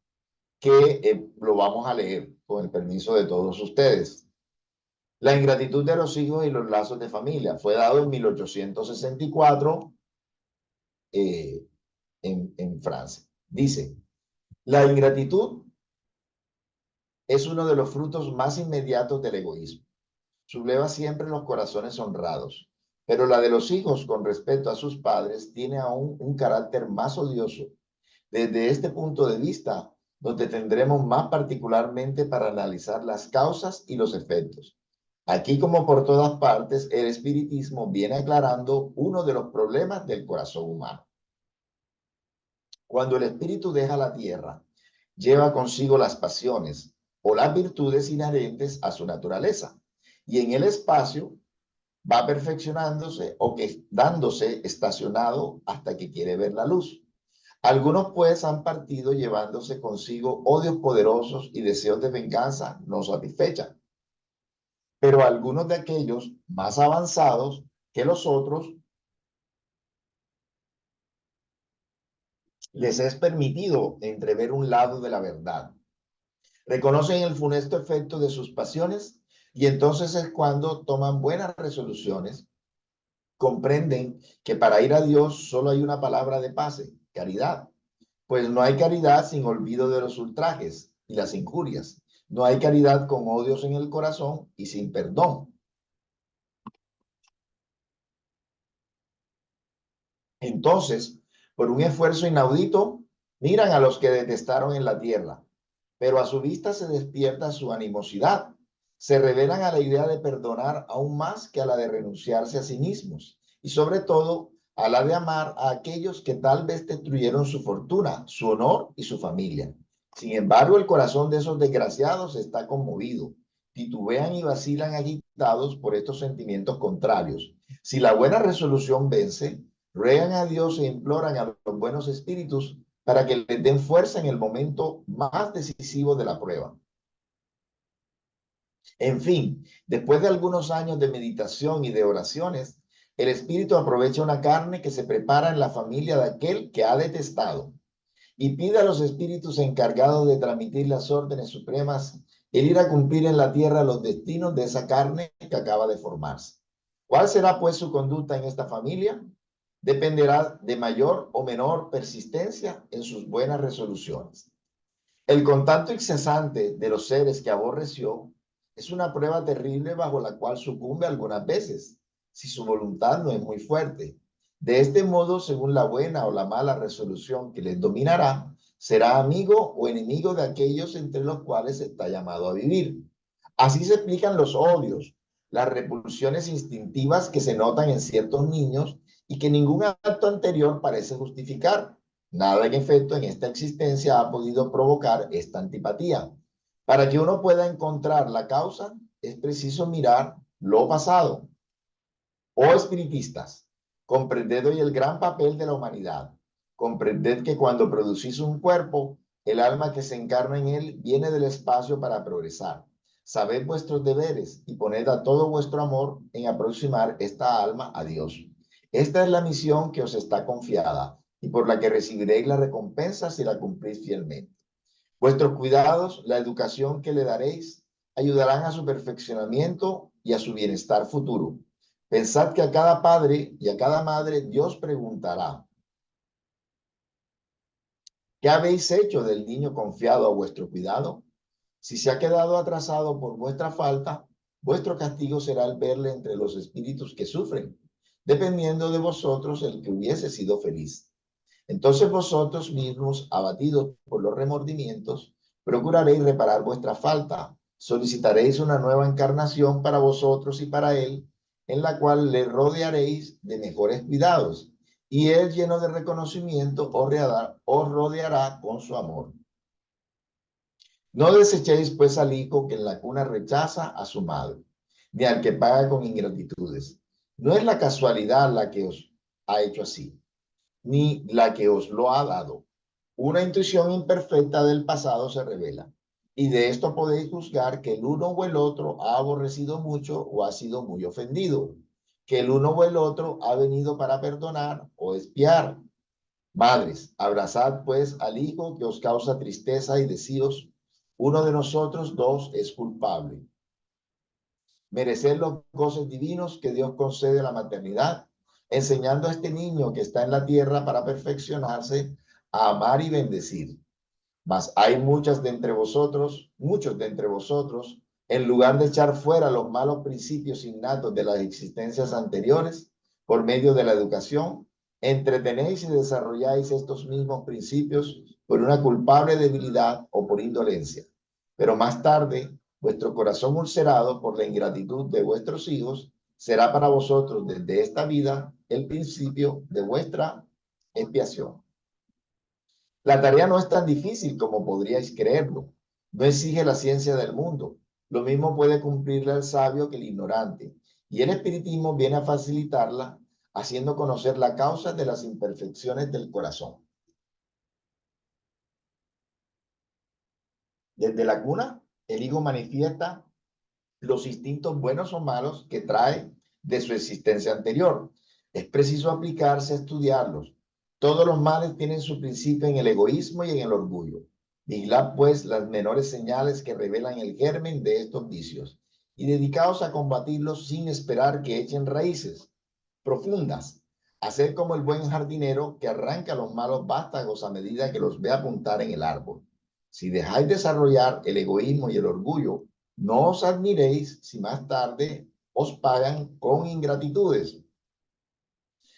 que lo vamos a leer con el permiso de todos ustedes. La ingratitud de los hijos y los lazos de familia fue dado en 1864 en Francia. Dice, la ingratitud es uno de los frutos más inmediatos del egoísmo. Subleva siempre los corazones honrados, pero la de los hijos con respecto a sus padres tiene aún un carácter más odioso. Desde este punto de vista, nos detendremos más particularmente para analizar las causas y los efectos. Aquí, como por todas partes, el espiritismo viene aclarando uno de los problemas del corazón humano. Cuando el espíritu deja la tierra, lleva consigo las pasiones o las virtudes inherentes a su naturaleza, y en el espacio va perfeccionándose o quedándose estacionado hasta que quiere ver la luz. Algunos pues han partido llevándose consigo odios poderosos y deseos de venganza no satisfechos. Pero algunos de aquellos más avanzados que los otros les es permitido entrever un lado de la verdad. Reconocen el funesto efecto de sus pasiones y entonces es cuando toman buenas resoluciones. Comprenden que para ir a Dios solo hay una palabra de paz, caridad. Pues no hay caridad sin olvido de los ultrajes y las injurias. No hay caridad con odios en el corazón y sin perdón. Entonces, por un esfuerzo inaudito, miran a los que detestaron en la tierra, pero a su vista se despierta su animosidad. Se revelan a la idea de perdonar aún más que a la de renunciarse a sí mismos, y sobre todo a la de amar a aquellos que tal vez destruyeron su fortuna, su honor y su familia. Sin embargo, el corazón de esos desgraciados está conmovido. Titubean y vacilan agitados por estos sentimientos contrarios. Si la buena resolución vence, ruegan a Dios e imploran a los buenos espíritus para que les den fuerza en el momento más decisivo de la prueba. En fin, después de algunos años de meditación y de oraciones, el espíritu aprovecha una carne que se prepara en la familia de aquel que ha detestado y pide a los espíritus encargados de transmitir las órdenes supremas el ir a cumplir en la tierra los destinos de esa carne que acaba de formarse. ¿Cuál será pues su conducta en esta familia? Dependerá de mayor o menor persistencia en sus buenas resoluciones. El contacto incesante de los seres que aborreció es una prueba terrible bajo la cual sucumbe algunas veces, si su voluntad no es muy fuerte. De este modo, según la buena o la mala resolución que les dominará, será amigo o enemigo de aquellos entre los cuales está llamado a vivir. Así se explican los odios, las repulsiones instintivas que se notan en ciertos niños y que ningún acto anterior parece justificar. Nada en efecto en esta existencia ha podido provocar esta antipatía. Para que uno pueda encontrar la causa, es preciso mirar lo pasado. Oh espiritistas, comprended hoy el gran papel de la humanidad. Comprended que cuando producís un cuerpo, el alma que se encarna en él viene del espacio para progresar. Sabed vuestros deberes y poned a todo vuestro amor en aproximar esta alma a Dios. Esta es la misión que os está confiada y por la que recibiréis la recompensa si la cumplís fielmente. Vuestros cuidados, la educación que le daréis, ayudarán a su perfeccionamiento y a su bienestar futuro. Pensad que a cada padre y a cada madre Dios preguntará, ¿qué habéis hecho del niño confiado a vuestro cuidado? Si se ha quedado atrasado por vuestra falta, vuestro castigo será el verle entre los espíritus que sufren, dependiendo de vosotros el que hubiese sido feliz. Entonces vosotros mismos, abatidos por los remordimientos, procuraréis reparar vuestra falta, solicitaréis una nueva encarnación para vosotros y para él, en la cual le rodearéis de mejores cuidados, y él, lleno de reconocimiento, os rodeará con su amor. No desechéis pues al hijo que en la cuna rechaza a su madre, ni al que paga con ingratitudes. No es la casualidad la que os ha hecho así, ni la que os lo ha dado. Una intuición imperfecta del pasado se revela, y de esto podéis juzgar que el uno o el otro ha aborrecido mucho o ha sido muy ofendido, que el uno o el otro ha venido para perdonar o espiar. Madres, abrazad pues al hijo que os causa tristeza y decíos, uno de nosotros dos es culpable. Merecer los goces divinos que Dios concede a la maternidad, enseñando a este niño que está en la tierra para perfeccionarse a amar y bendecir. Mas hay muchos de entre vosotros, en lugar de echar fuera los malos principios innatos de las existencias anteriores, por medio de la educación, entretenéis y desarrolláis estos mismos principios por una culpable debilidad o por indolencia. Pero más tarde, vuestro corazón ulcerado por la ingratitud de vuestros hijos será para vosotros desde esta vida el principio de vuestra expiación. La tarea no es tan difícil como podríais creerlo. No exige la ciencia del mundo. Lo mismo puede cumplirla el sabio que el ignorante. Y el espiritismo viene a facilitarla, haciendo conocer la causa de las imperfecciones del corazón. Desde la cuna, el hijo manifiesta los instintos buenos o malos que trae de su existencia anterior. Es preciso aplicarse a estudiarlos. Todos los males tienen su principio en el egoísmo y en el orgullo. Vigilad pues las menores señales que revelan el germen de estos vicios y dedicaos a combatirlos sin esperar que echen raíces profundas. Haced como el buen jardinero que arranca los malos vástagos a medida que los ve apuntar en el árbol. Si dejáis desarrollar el egoísmo y el orgullo, no os admiréis si más tarde os pagan con ingratitudes.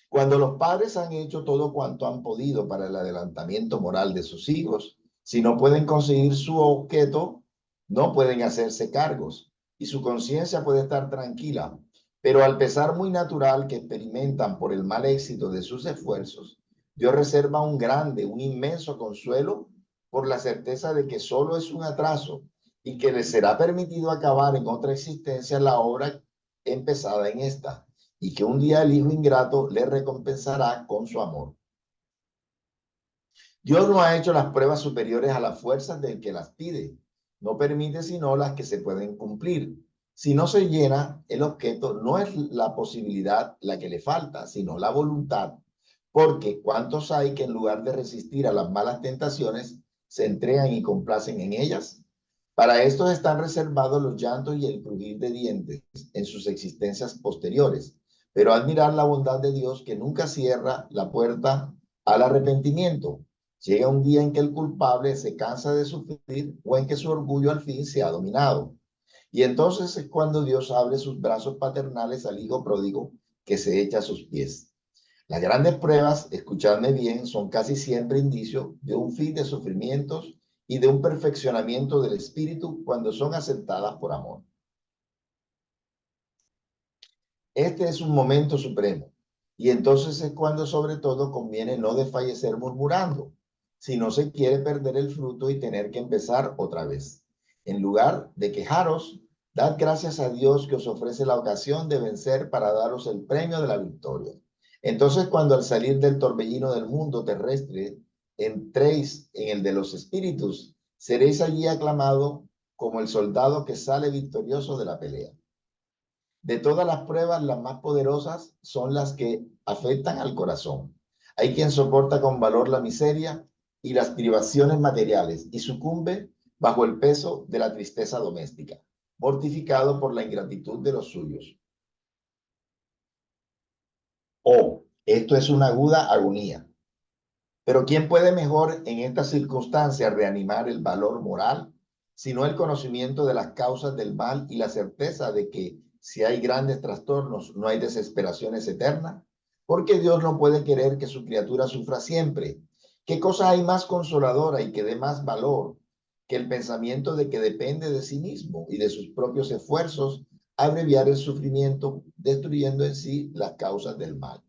Cuando los padres han hecho todo cuanto han podido para el adelantamiento moral de sus hijos, si no pueden conseguir su objeto, no pueden hacerse cargos y su conciencia puede estar tranquila. Pero al pesar muy natural que experimentan por el mal éxito de sus esfuerzos, Dios reserva un grande, un inmenso consuelo por la certeza de que solo es un atraso y que les será permitido acabar en otra existencia la obra empezada en esta, y que un día el hijo ingrato le recompensará con su amor. Dios no ha hecho las pruebas superiores a las fuerzas del que las pide. No permite sino las que se pueden cumplir. Si no se llena el objeto, no es la posibilidad la que le falta, sino la voluntad. Porque ¿cuántos hay que en lugar de resistir a las malas tentaciones, se entregan y complacen en ellas? Para estos están reservados los llantos y el crujir de dientes en sus existencias posteriores. Pero admirar la bondad de Dios que nunca cierra la puerta al arrepentimiento. Llega un día en que el culpable se cansa de sufrir o en que su orgullo al fin se ha dominado. Y entonces es cuando Dios abre sus brazos paternales al hijo pródigo que se echa a sus pies. Las grandes pruebas, escuchadme bien, son casi siempre indicio de un fin de sufrimientos y de un perfeccionamiento del espíritu cuando son aceptadas por amor. Este es un momento supremo y entonces es cuando sobre todo conviene no desfallecer murmurando, si no se quiere perder el fruto y tener que empezar otra vez. En lugar de quejaros, dad gracias a Dios que os ofrece la ocasión de vencer para daros el premio de la victoria. Entonces, cuando al salir del torbellino del mundo terrestre entréis en el de los espíritus, seréis allí aclamado como el soldado que sale victorioso de la pelea. De todas las pruebas, las más poderosas son las que afectan al corazón. Hay quien soporta con valor la miseria y las privaciones materiales y sucumbe bajo el peso de la tristeza doméstica, mortificado por la ingratitud de los suyos. Esto es una aguda agonía. Pero ¿quién puede mejor en estas circunstancias reanimar el valor moral, sino el conocimiento de las causas del mal y la certeza de que si hay grandes trastornos, no hay desesperaciones eternas? Porque Dios no puede querer que su criatura sufra siempre. ¿Qué cosa hay más consoladora y que dé más valor que el pensamiento de que depende de sí mismo y de sus propios esfuerzos abreviar el sufrimiento, destruyendo en sí las causas del mal?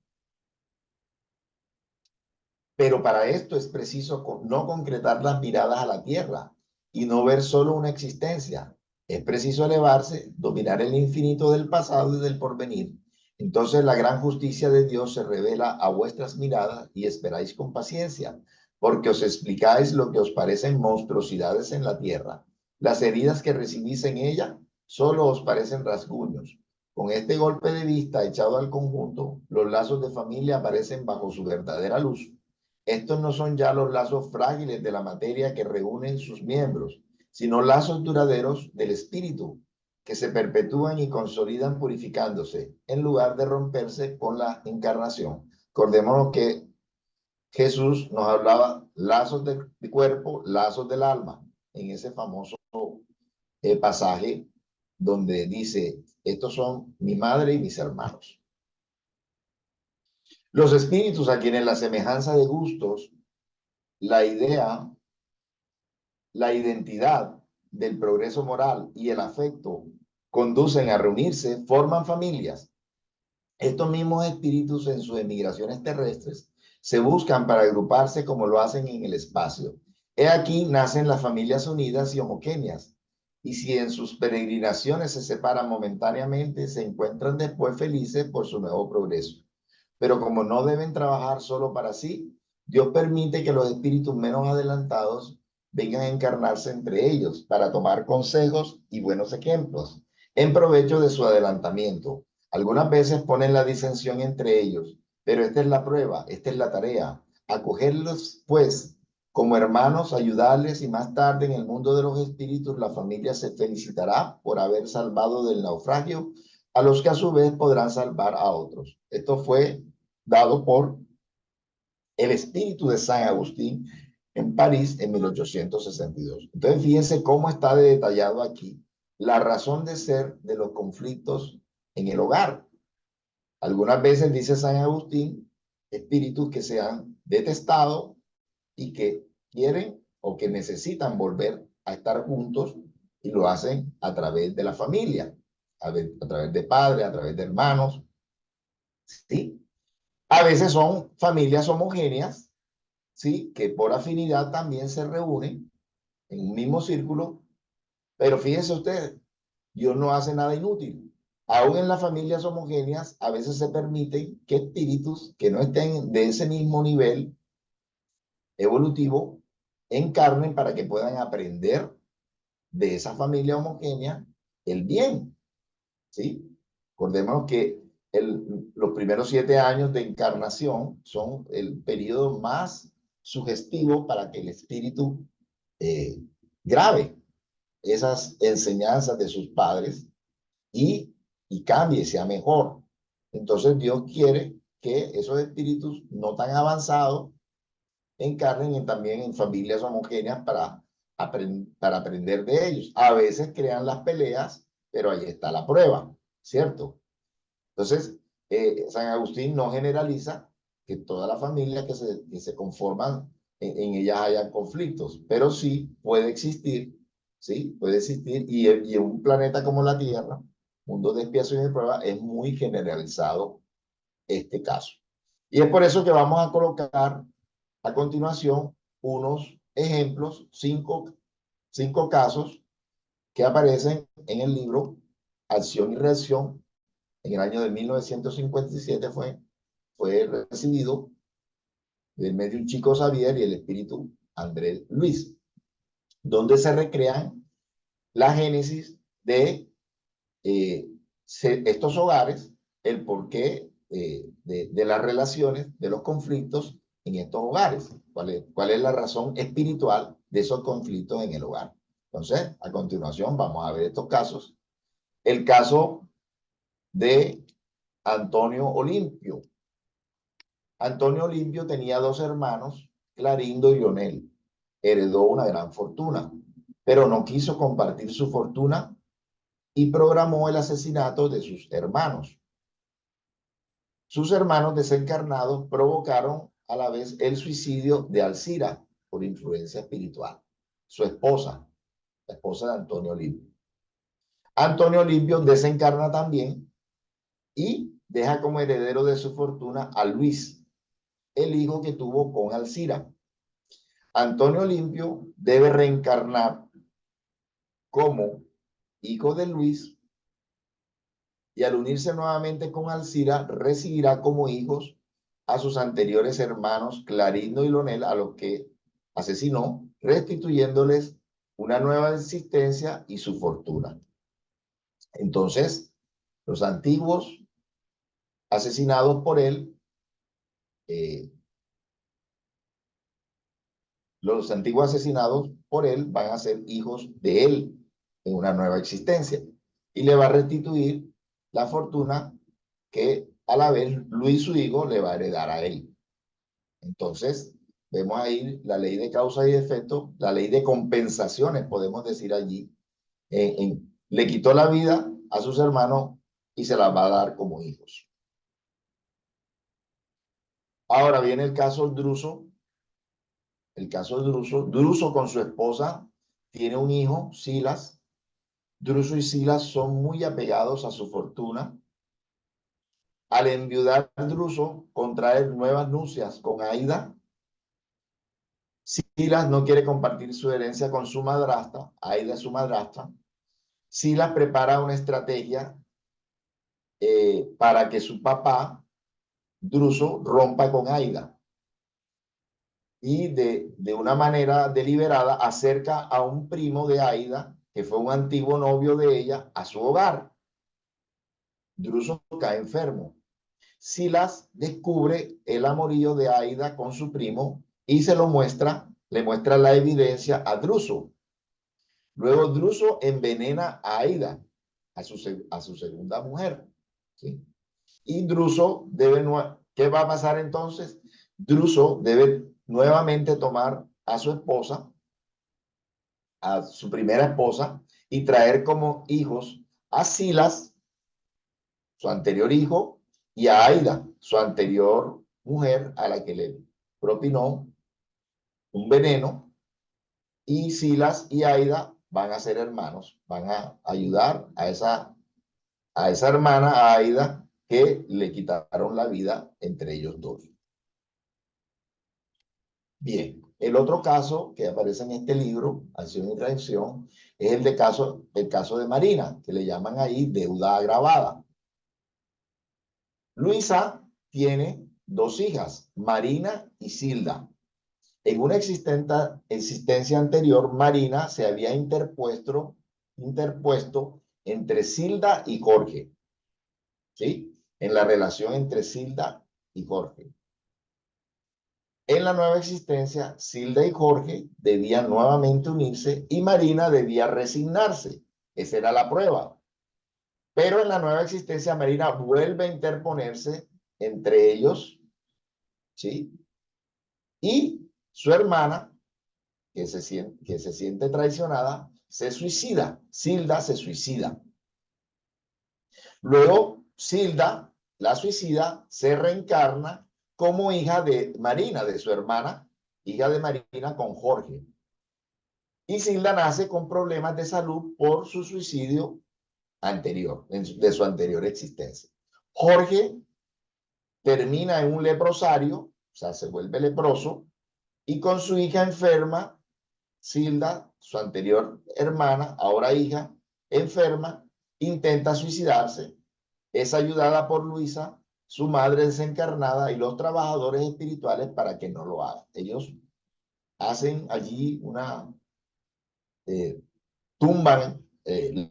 Pero para esto es preciso no concretar las miradas a la tierra y no ver solo una existencia. Es preciso elevarse, dominar el infinito del pasado y del porvenir. Entonces la gran justicia de Dios se revela a vuestras miradas y esperáis con paciencia, porque os explicáis lo que os parecen monstruosidades en la tierra. Las heridas que recibís en ella solo os parecen rasguños. Con este golpe de vista echado al conjunto, los lazos de familia aparecen bajo su verdadera luz. Estos no son ya los lazos frágiles de la materia que reúnen sus miembros, sino lazos duraderos del espíritu, que se perpetúan y consolidan purificándose, en lugar de romperse con la encarnación. Acordémonos que Jesús nos hablaba lazos del cuerpo, lazos del alma, en ese famoso pasaje donde dice, estos son mi madre y mis hermanos. Los espíritus a quienes la semejanza de gustos, la idea, la identidad del progreso moral y el afecto conducen a reunirse, forman familias. Estos mismos espíritus en sus emigraciones terrestres se buscan para agruparse como lo hacen en el espacio. He aquí nacen las familias unidas y homogéneas, y si en sus peregrinaciones se separan momentáneamente, se encuentran después felices por su nuevo progreso. Pero como no deben trabajar solo para sí, Dios permite que los espíritus menos adelantados vengan a encarnarse entre ellos para tomar consejos y buenos ejemplos en provecho de su adelantamiento. Algunas veces ponen la disensión entre ellos, pero esta es la prueba, esta es la tarea. Acogerlos, pues, como hermanos, ayudarles y más tarde en el mundo de los espíritus la familia se felicitará por haber salvado del naufragio a los que a su vez podrán salvar a otros. Esto fue dado por el espíritu de San Agustín en París en 1862. Entonces, fíjense cómo está detallado aquí la razón de ser de los conflictos en el hogar. Algunas veces dice San Agustín, espíritus que se han detestado y que quieren o que necesitan volver a estar juntos y lo hacen a través de la familia, a través de padres, a través de hermanos, ¿sí? A veces son familias homogéneas, ¿sí? Que por afinidad también se reúnen en un mismo círculo, pero fíjense ustedes, Dios no hace nada inútil. Aún en las familias homogéneas, a veces se permiten que espíritus que no estén de ese mismo nivel evolutivo encarnen para que puedan aprender de esa familia homogénea el bien, ¿sí? Recordemos que los primeros 7 años de encarnación son el periodo más sugestivo para que el espíritu eh, grabe esas enseñanzas de sus padres y, y cambie, sea mejor. Entonces Dios quiere que esos espíritus no tan avanzados encarnen también en familias homogéneas para aprender de ellos. A veces crean las peleas, pero ahí está la prueba, ¿cierto? Entonces, San Agustín no generaliza que todas las familias que se conforman, en ellas haya conflictos, pero sí puede existir, ¿sí? Puede existir, y en un planeta como la Tierra, mundo de expiación y prueba, es muy generalizado este caso. Y es por eso que vamos a colocar a continuación unos ejemplos, cinco casos que aparecen en el libro Acción y Reacción. En el año de 1957 fue recibido del medium Chico Xavier y el espíritu Andrés Luis, donde se recrean la génesis de estos hogares, el porqué de las relaciones, de los conflictos en estos hogares, cuál es la razón espiritual de esos conflictos en el hogar. Entonces, a continuación vamos a ver estos casos. El caso de Antonio Olimpio. Antonio Olimpio tenía 2 hermanos, Clarindo y Lionel. Heredó una gran fortuna, pero no quiso compartir su fortuna y programó el asesinato de sus hermanos. Sus hermanos desencarnados provocaron a la vez el suicidio de Alcira por influencia espiritual, su esposa, la esposa de Antonio Olimpio. Antonio Olimpio desencarna también y deja como heredero de su fortuna a Luis, el hijo que tuvo con Alcira. Antonio Olimpio debe reencarnar como hijo de Luis y al unirse nuevamente con Alcira recibirá como hijos a sus anteriores hermanos Clarindo y Lonel, a los que asesinó, restituyéndoles una nueva existencia y su fortuna. Entonces, los antiguos asesinados por él, van a ser hijos de él en una nueva existencia y le va a restituir la fortuna que a la vez Luis, su hijo, le va a heredar a él. Entonces, vemos ahí la ley de causa y efecto, la ley de compensaciones, podemos decir allí. Le quitó la vida a sus hermanos y se las va a dar como hijos. Ahora viene el caso Druso. El caso de Druso. Druso con su esposa tiene un hijo, Silas. Druso y Silas son muy apegados a su fortuna. Al enviudar Druso, contraer nuevas nupcias con Aida. Silas no quiere compartir su herencia con su madrastra, Aida es su madrastra. Silas prepara una estrategia para que su papá, Druso, rompa con Aida. Y de una manera deliberada acerca a un primo de Aida, que fue un antiguo novio de ella, a su hogar. Druso cae enfermo. Silas descubre el amorío de Aida con su primo y se lo muestra, le muestra la evidencia a Druso. Luego Druso envenena a Aida, a su segunda mujer, ¿sí? Y ¿qué va a pasar entonces? Druso debe nuevamente tomar a su esposa, a su primera esposa, y traer como hijos a Silas, su anterior hijo, y a Aida, su anterior mujer, a la que le propinó un veneno, y Silas y Aida van a ser hermanos, van a ayudar a esa hermana, a Aida, que le quitaron la vida entre ellos dos. Bien, el otro caso que aparece en este libro, Acción y Reacción, es el caso de Marina, que le llaman ahí deuda agravada. Luisa tiene dos hijas, Marina y Silda. En una existencia anterior, Marina se había interpuesto entre Silda y Jorge, ¿sí? En la relación entre Silda y Jorge. En la nueva existencia, Silda y Jorge debían nuevamente unirse y Marina debía resignarse. Esa era la prueba. Pero en la nueva existencia, Marina vuelve a interponerse entre ellos, ¿sí? Y su hermana, que se siente traicionada, se suicida. Silda se suicida. Luego, Silda, la suicida, se reencarna como hija de Marina, de su hermana, hija de Marina con Jorge. Y Silda nace con problemas de salud por su suicidio anterior, de su anterior existencia. Jorge termina en un leprosario, o sea, se vuelve leproso, y con su hija enferma, Silda, su anterior hermana, ahora hija, enferma, intenta suicidarse, es ayudada por Luisa, su madre desencarnada y los trabajadores espirituales para que no lo haga. Ellos hacen allí tumban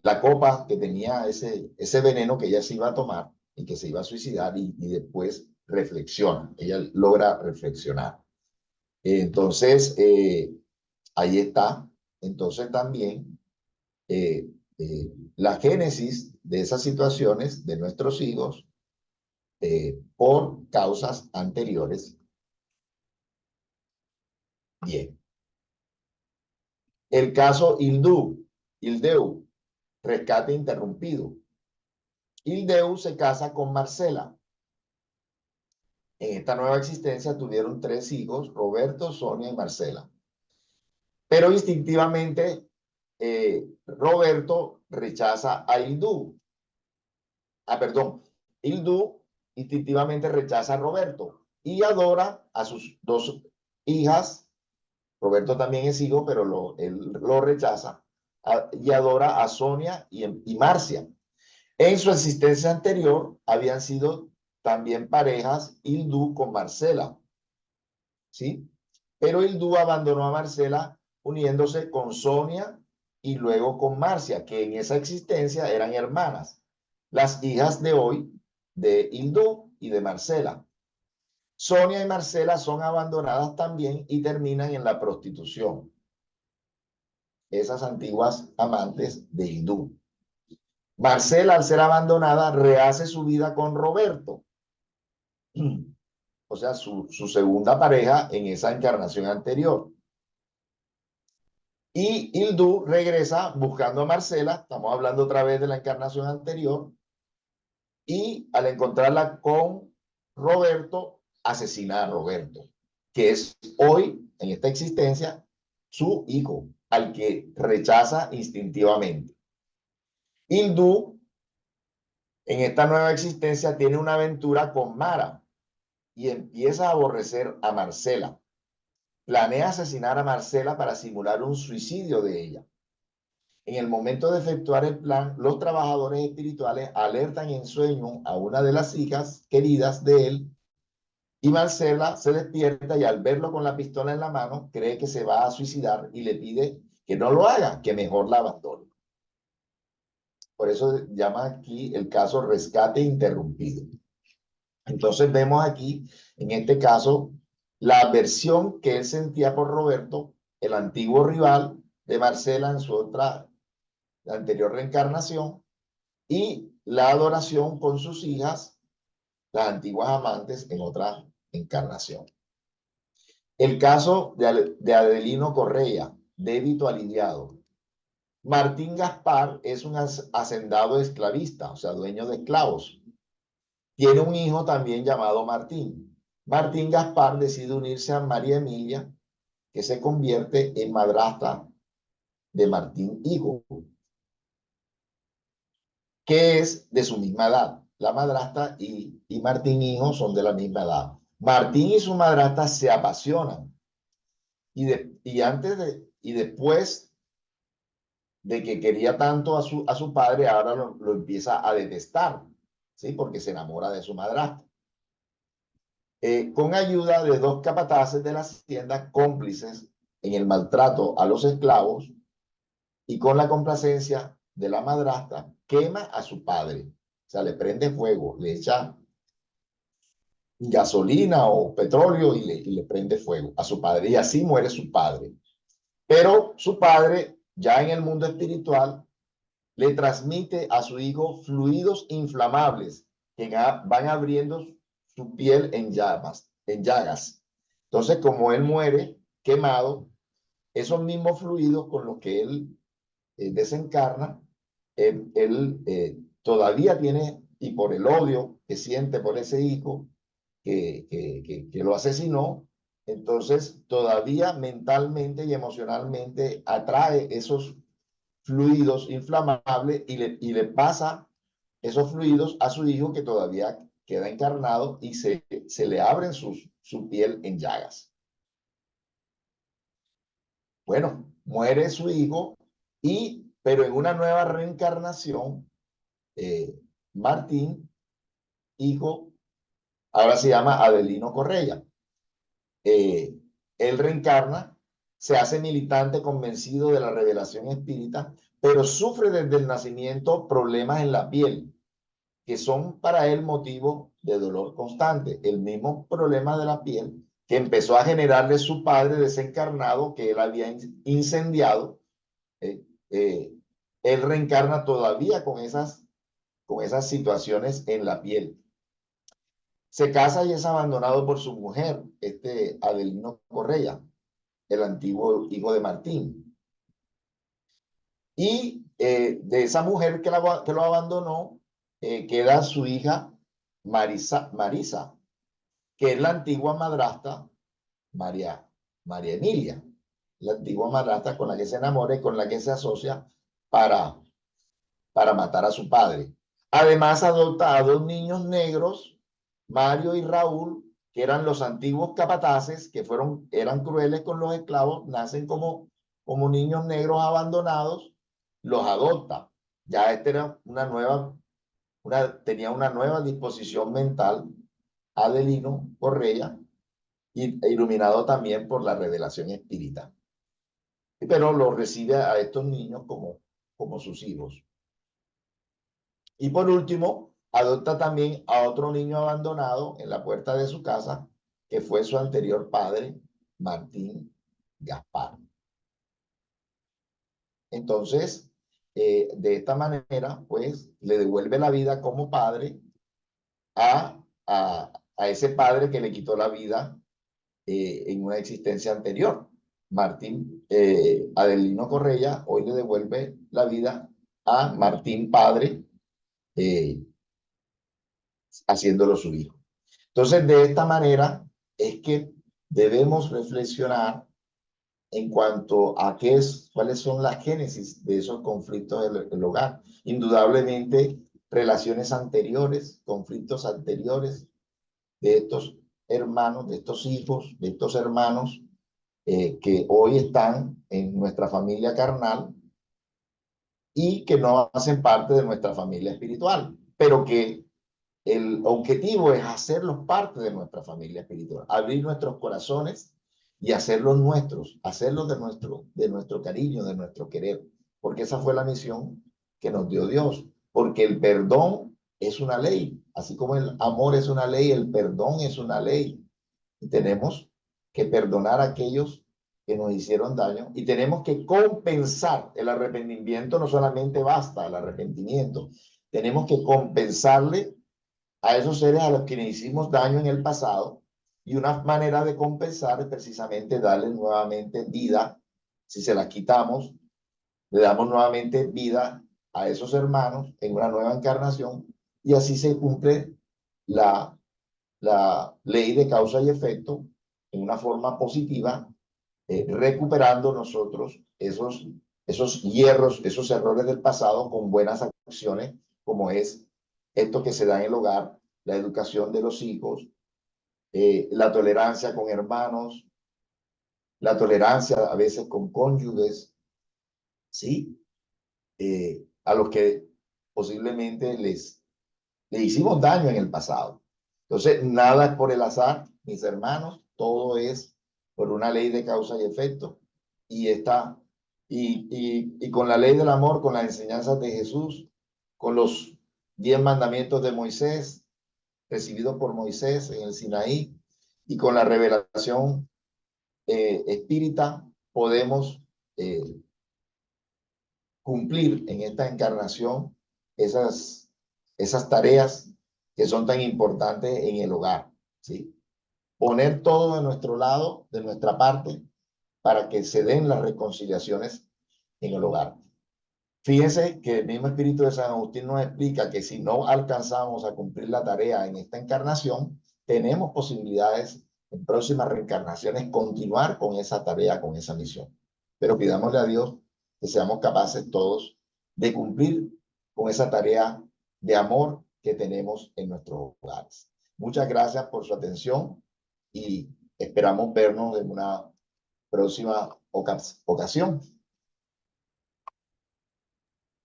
la copa que tenía ese veneno que ella se iba a tomar y que se iba a suicidar y después reflexiona, ella logra reflexionar. Entonces, ahí está, entonces también la génesis de esas situaciones de nuestros hijos por causas anteriores. Bien. El caso Ildeu, rescate interrumpido. Ildeu se casa con Marcela. En esta nueva existencia tuvieron 3 hijos, Roberto, Sonia y Marcela. Pero instintivamente Roberto rechaza a Ildú. Ildú instintivamente rechaza a Roberto y adora a sus 2 hijas. Roberto también es hijo, pero él lo rechaza y adora a Sonia y Marcia. En su existencia anterior habían sido también parejas Ildú con Marcela, ¿sí? Pero Ildú abandonó a Marcela uniéndose con Sonia y luego con Marcia, que en esa existencia eran hermanas, las hijas de hoy de Ildú y de Marcela. Sonia y Marcela son abandonadas también y terminan en la prostitución. Esas antiguas amantes de Ildú. Marcela, al ser abandonada, rehace su vida con Roberto. O sea, su segunda pareja en esa encarnación anterior. Y Ildú regresa buscando a Marcela, estamos hablando otra vez de la encarnación anterior, y al encontrarla con Roberto, asesina a Roberto, que es hoy, en esta existencia, su hijo, al que rechaza instintivamente. Ildú, en esta nueva existencia, tiene una aventura con Mara y empieza a aborrecer a Marcela. Planea asesinar a Marcela para simular un suicidio de ella. En el momento de efectuar el plan, los trabajadores espirituales alertan en sueño a una de las hijas queridas de él y Marcela se despierta y al verlo con la pistola en la mano cree que se va a suicidar y le pide que no lo haga, que mejor la abandone. Por eso llama aquí el caso rescate interrumpido. Entonces vemos aquí, en este caso, la aversión que él sentía por Roberto, el antiguo rival de Marcela en su anterior reencarnación, y la adoración con sus hijas, las antiguas amantes, en otra encarnación. El caso de Adelino Correa, débito aliviado. Martín Gaspar es un hacendado esclavista, o sea, dueño de esclavos. Tiene un hijo también llamado Martín. Martín Gaspar decide unirse a María Emilia, que se convierte en madrastra de Martín hijo, que es de su misma edad. La madrastra y Martín hijo son de la misma edad. Martín y su madrastra se apasionan y después de que quería tanto a su padre, ahora lo empieza a detestar, ¿sí? Porque se enamora de su madrastra. Con ayuda de dos capataces de la hacienda cómplices en el maltrato a los esclavos y con la complacencia de la madrastra, quema a su padre. O sea, le prende fuego, le echa gasolina o petróleo y le prende fuego a su padre. Y así muere su padre. Pero su padre, ya en el mundo espiritual, le transmite a su hijo fluidos inflamables que van abriendo su piel en llamas, en llagas. Entonces, como él muere quemado, esos mismos fluidos con los que él desencarna, él todavía tiene, y por el odio que siente por ese hijo que lo asesinó, entonces todavía mentalmente y emocionalmente atrae esos fluidos inflamables y le pasa esos fluidos a su hijo que todavía queda encarnado y se le abren su piel en llagas. Bueno, muere su hijo pero en una nueva reencarnación, Martín, hijo, ahora se llama Adelino Correa. Eh, Él reencarna, se hace militante convencido de la revelación espírita, pero sufre desde el nacimiento problemas en la piel, que son para él motivo de dolor constante. El mismo problema de la piel que empezó a generarle su padre desencarnado, que él había incendiado. eh, eh, Él reencarna todavía con esas situaciones en la piel. Se casa y es abandonado por su mujer, este Adelino Correa, el antiguo hijo de Martín. Y de esa mujer que lo abandonó, queda su hija Marisa, que es la antigua madrastra María, María Emilia, la antigua madrastra con la que se enamora y con la que se asocia para, para matar a su padre. Además, adopta a dos niños negros, Mario y Raúl, que eran los antiguos capataces, eran crueles con los esclavos, nacen como niños negros abandonados, los adopta. Ya este era tenía una nueva disposición mental, Adelino Correa, iluminado también por la revelación espírita. Pero lo recibe a estos niños como sus hijos. Y por último, adopta también a otro niño abandonado en la puerta de su casa, que fue su anterior padre, Martín Gaspar. Entonces, de esta manera, pues, le devuelve la vida como padre a ese padre que le quitó la vida en una existencia anterior. Martín Adelino Correa hoy le devuelve la vida a Martín padre, eh, haciéndolo su hijo. Entonces, de esta manera es que debemos reflexionar en cuanto a cuáles son las génesis de esos conflictos del hogar. Indudablemente, relaciones anteriores, conflictos anteriores de estos hermanos, de estos hijos, de estos hermanos que hoy están en nuestra familia carnal y que no hacen parte de nuestra familia espiritual, pero que el objetivo es hacerlos parte de nuestra familia espiritual, abrir nuestros corazones y hacerlos nuestros, hacerlos de nuestro cariño, de nuestro querer, porque esa fue la misión que nos dio Dios, porque el perdón es una ley, así como el amor es una ley, el perdón es una ley. Y tenemos que perdonar a aquellos que nos hicieron daño y tenemos que compensar. El arrepentimiento no solamente basta, el arrepentimiento. Tenemos que compensarle a esos seres a los que le hicimos daño en el pasado Y una manera de compensar es precisamente darle nuevamente vida. Si se las quitamos, le damos nuevamente vida a esos hermanos en una nueva encarnación y así se cumple la, la ley de causa y efecto en una forma positiva, recuperando nosotros esos hierros, esos errores del pasado con buenas acciones, como es esto que se da en el hogar, la educación de los hijos, la tolerancia con hermanos, la tolerancia a veces con cónyuges, ¿sí? A los que posiblemente le hicimos daño en el pasado. Entonces, nada es por el azar, mis hermanos, todo es por una ley de causa y efecto. Y está, y con la ley del amor, con las enseñanzas de Jesús, con los 10 mandamientos de Moisés, recibidos por Moisés en el Sinaí, y con la revelación espírita, podemos cumplir en esta encarnación esas tareas que son tan importantes en el hogar, ¿sí? Poner todo de nuestro lado, de nuestra parte, para que se den las reconciliaciones en el hogar. Fíjense que el mismo Espíritu de San Agustín nos explica que si no alcanzamos a cumplir la tarea en esta encarnación, tenemos posibilidades en próximas reencarnaciones continuar con esa tarea, con esa misión. Pero pidámosle a Dios que seamos capaces todos de cumplir con esa tarea de amor que tenemos en nuestros hogares. Muchas gracias por su atención y esperamos vernos en una próxima ocasión.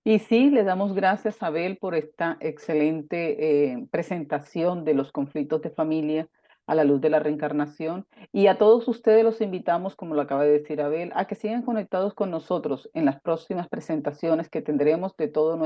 Y sí, le damos gracias a Abel por esta excelente presentación de los conflictos de familia a la luz de la reencarnación. Y a todos ustedes los invitamos, como lo acaba de decir Abel, a que sigan conectados con nosotros en las próximas presentaciones que tendremos de todas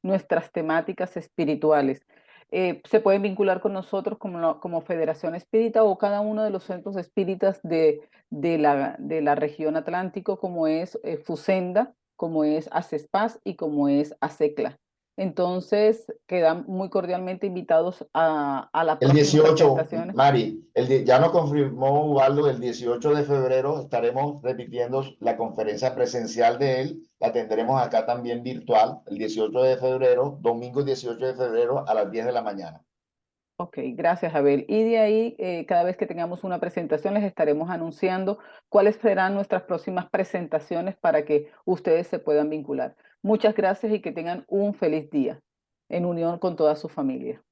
nuestras temáticas espirituales. Se pueden vincular con nosotros como Federación Espírita o cada uno de los centros espíritas de la región Atlántico, como es FUSENDA, como es ACESPAS y como es ACECLA. Entonces, quedan muy cordialmente invitados a las El próximas 18, presentaciones. Mari, ya nos confirmó Ubaldo, el 18 de febrero estaremos repitiendo la conferencia presencial de él, la tendremos acá también virtual, el 18 de febrero, domingo 18 de febrero a las 10 de la mañana. Ok, gracias Abel. Y de ahí, cada vez que tengamos una presentación, les estaremos anunciando cuáles serán nuestras próximas presentaciones para que ustedes se puedan vincular. Muchas gracias y que tengan un feliz día en unión con toda su familia.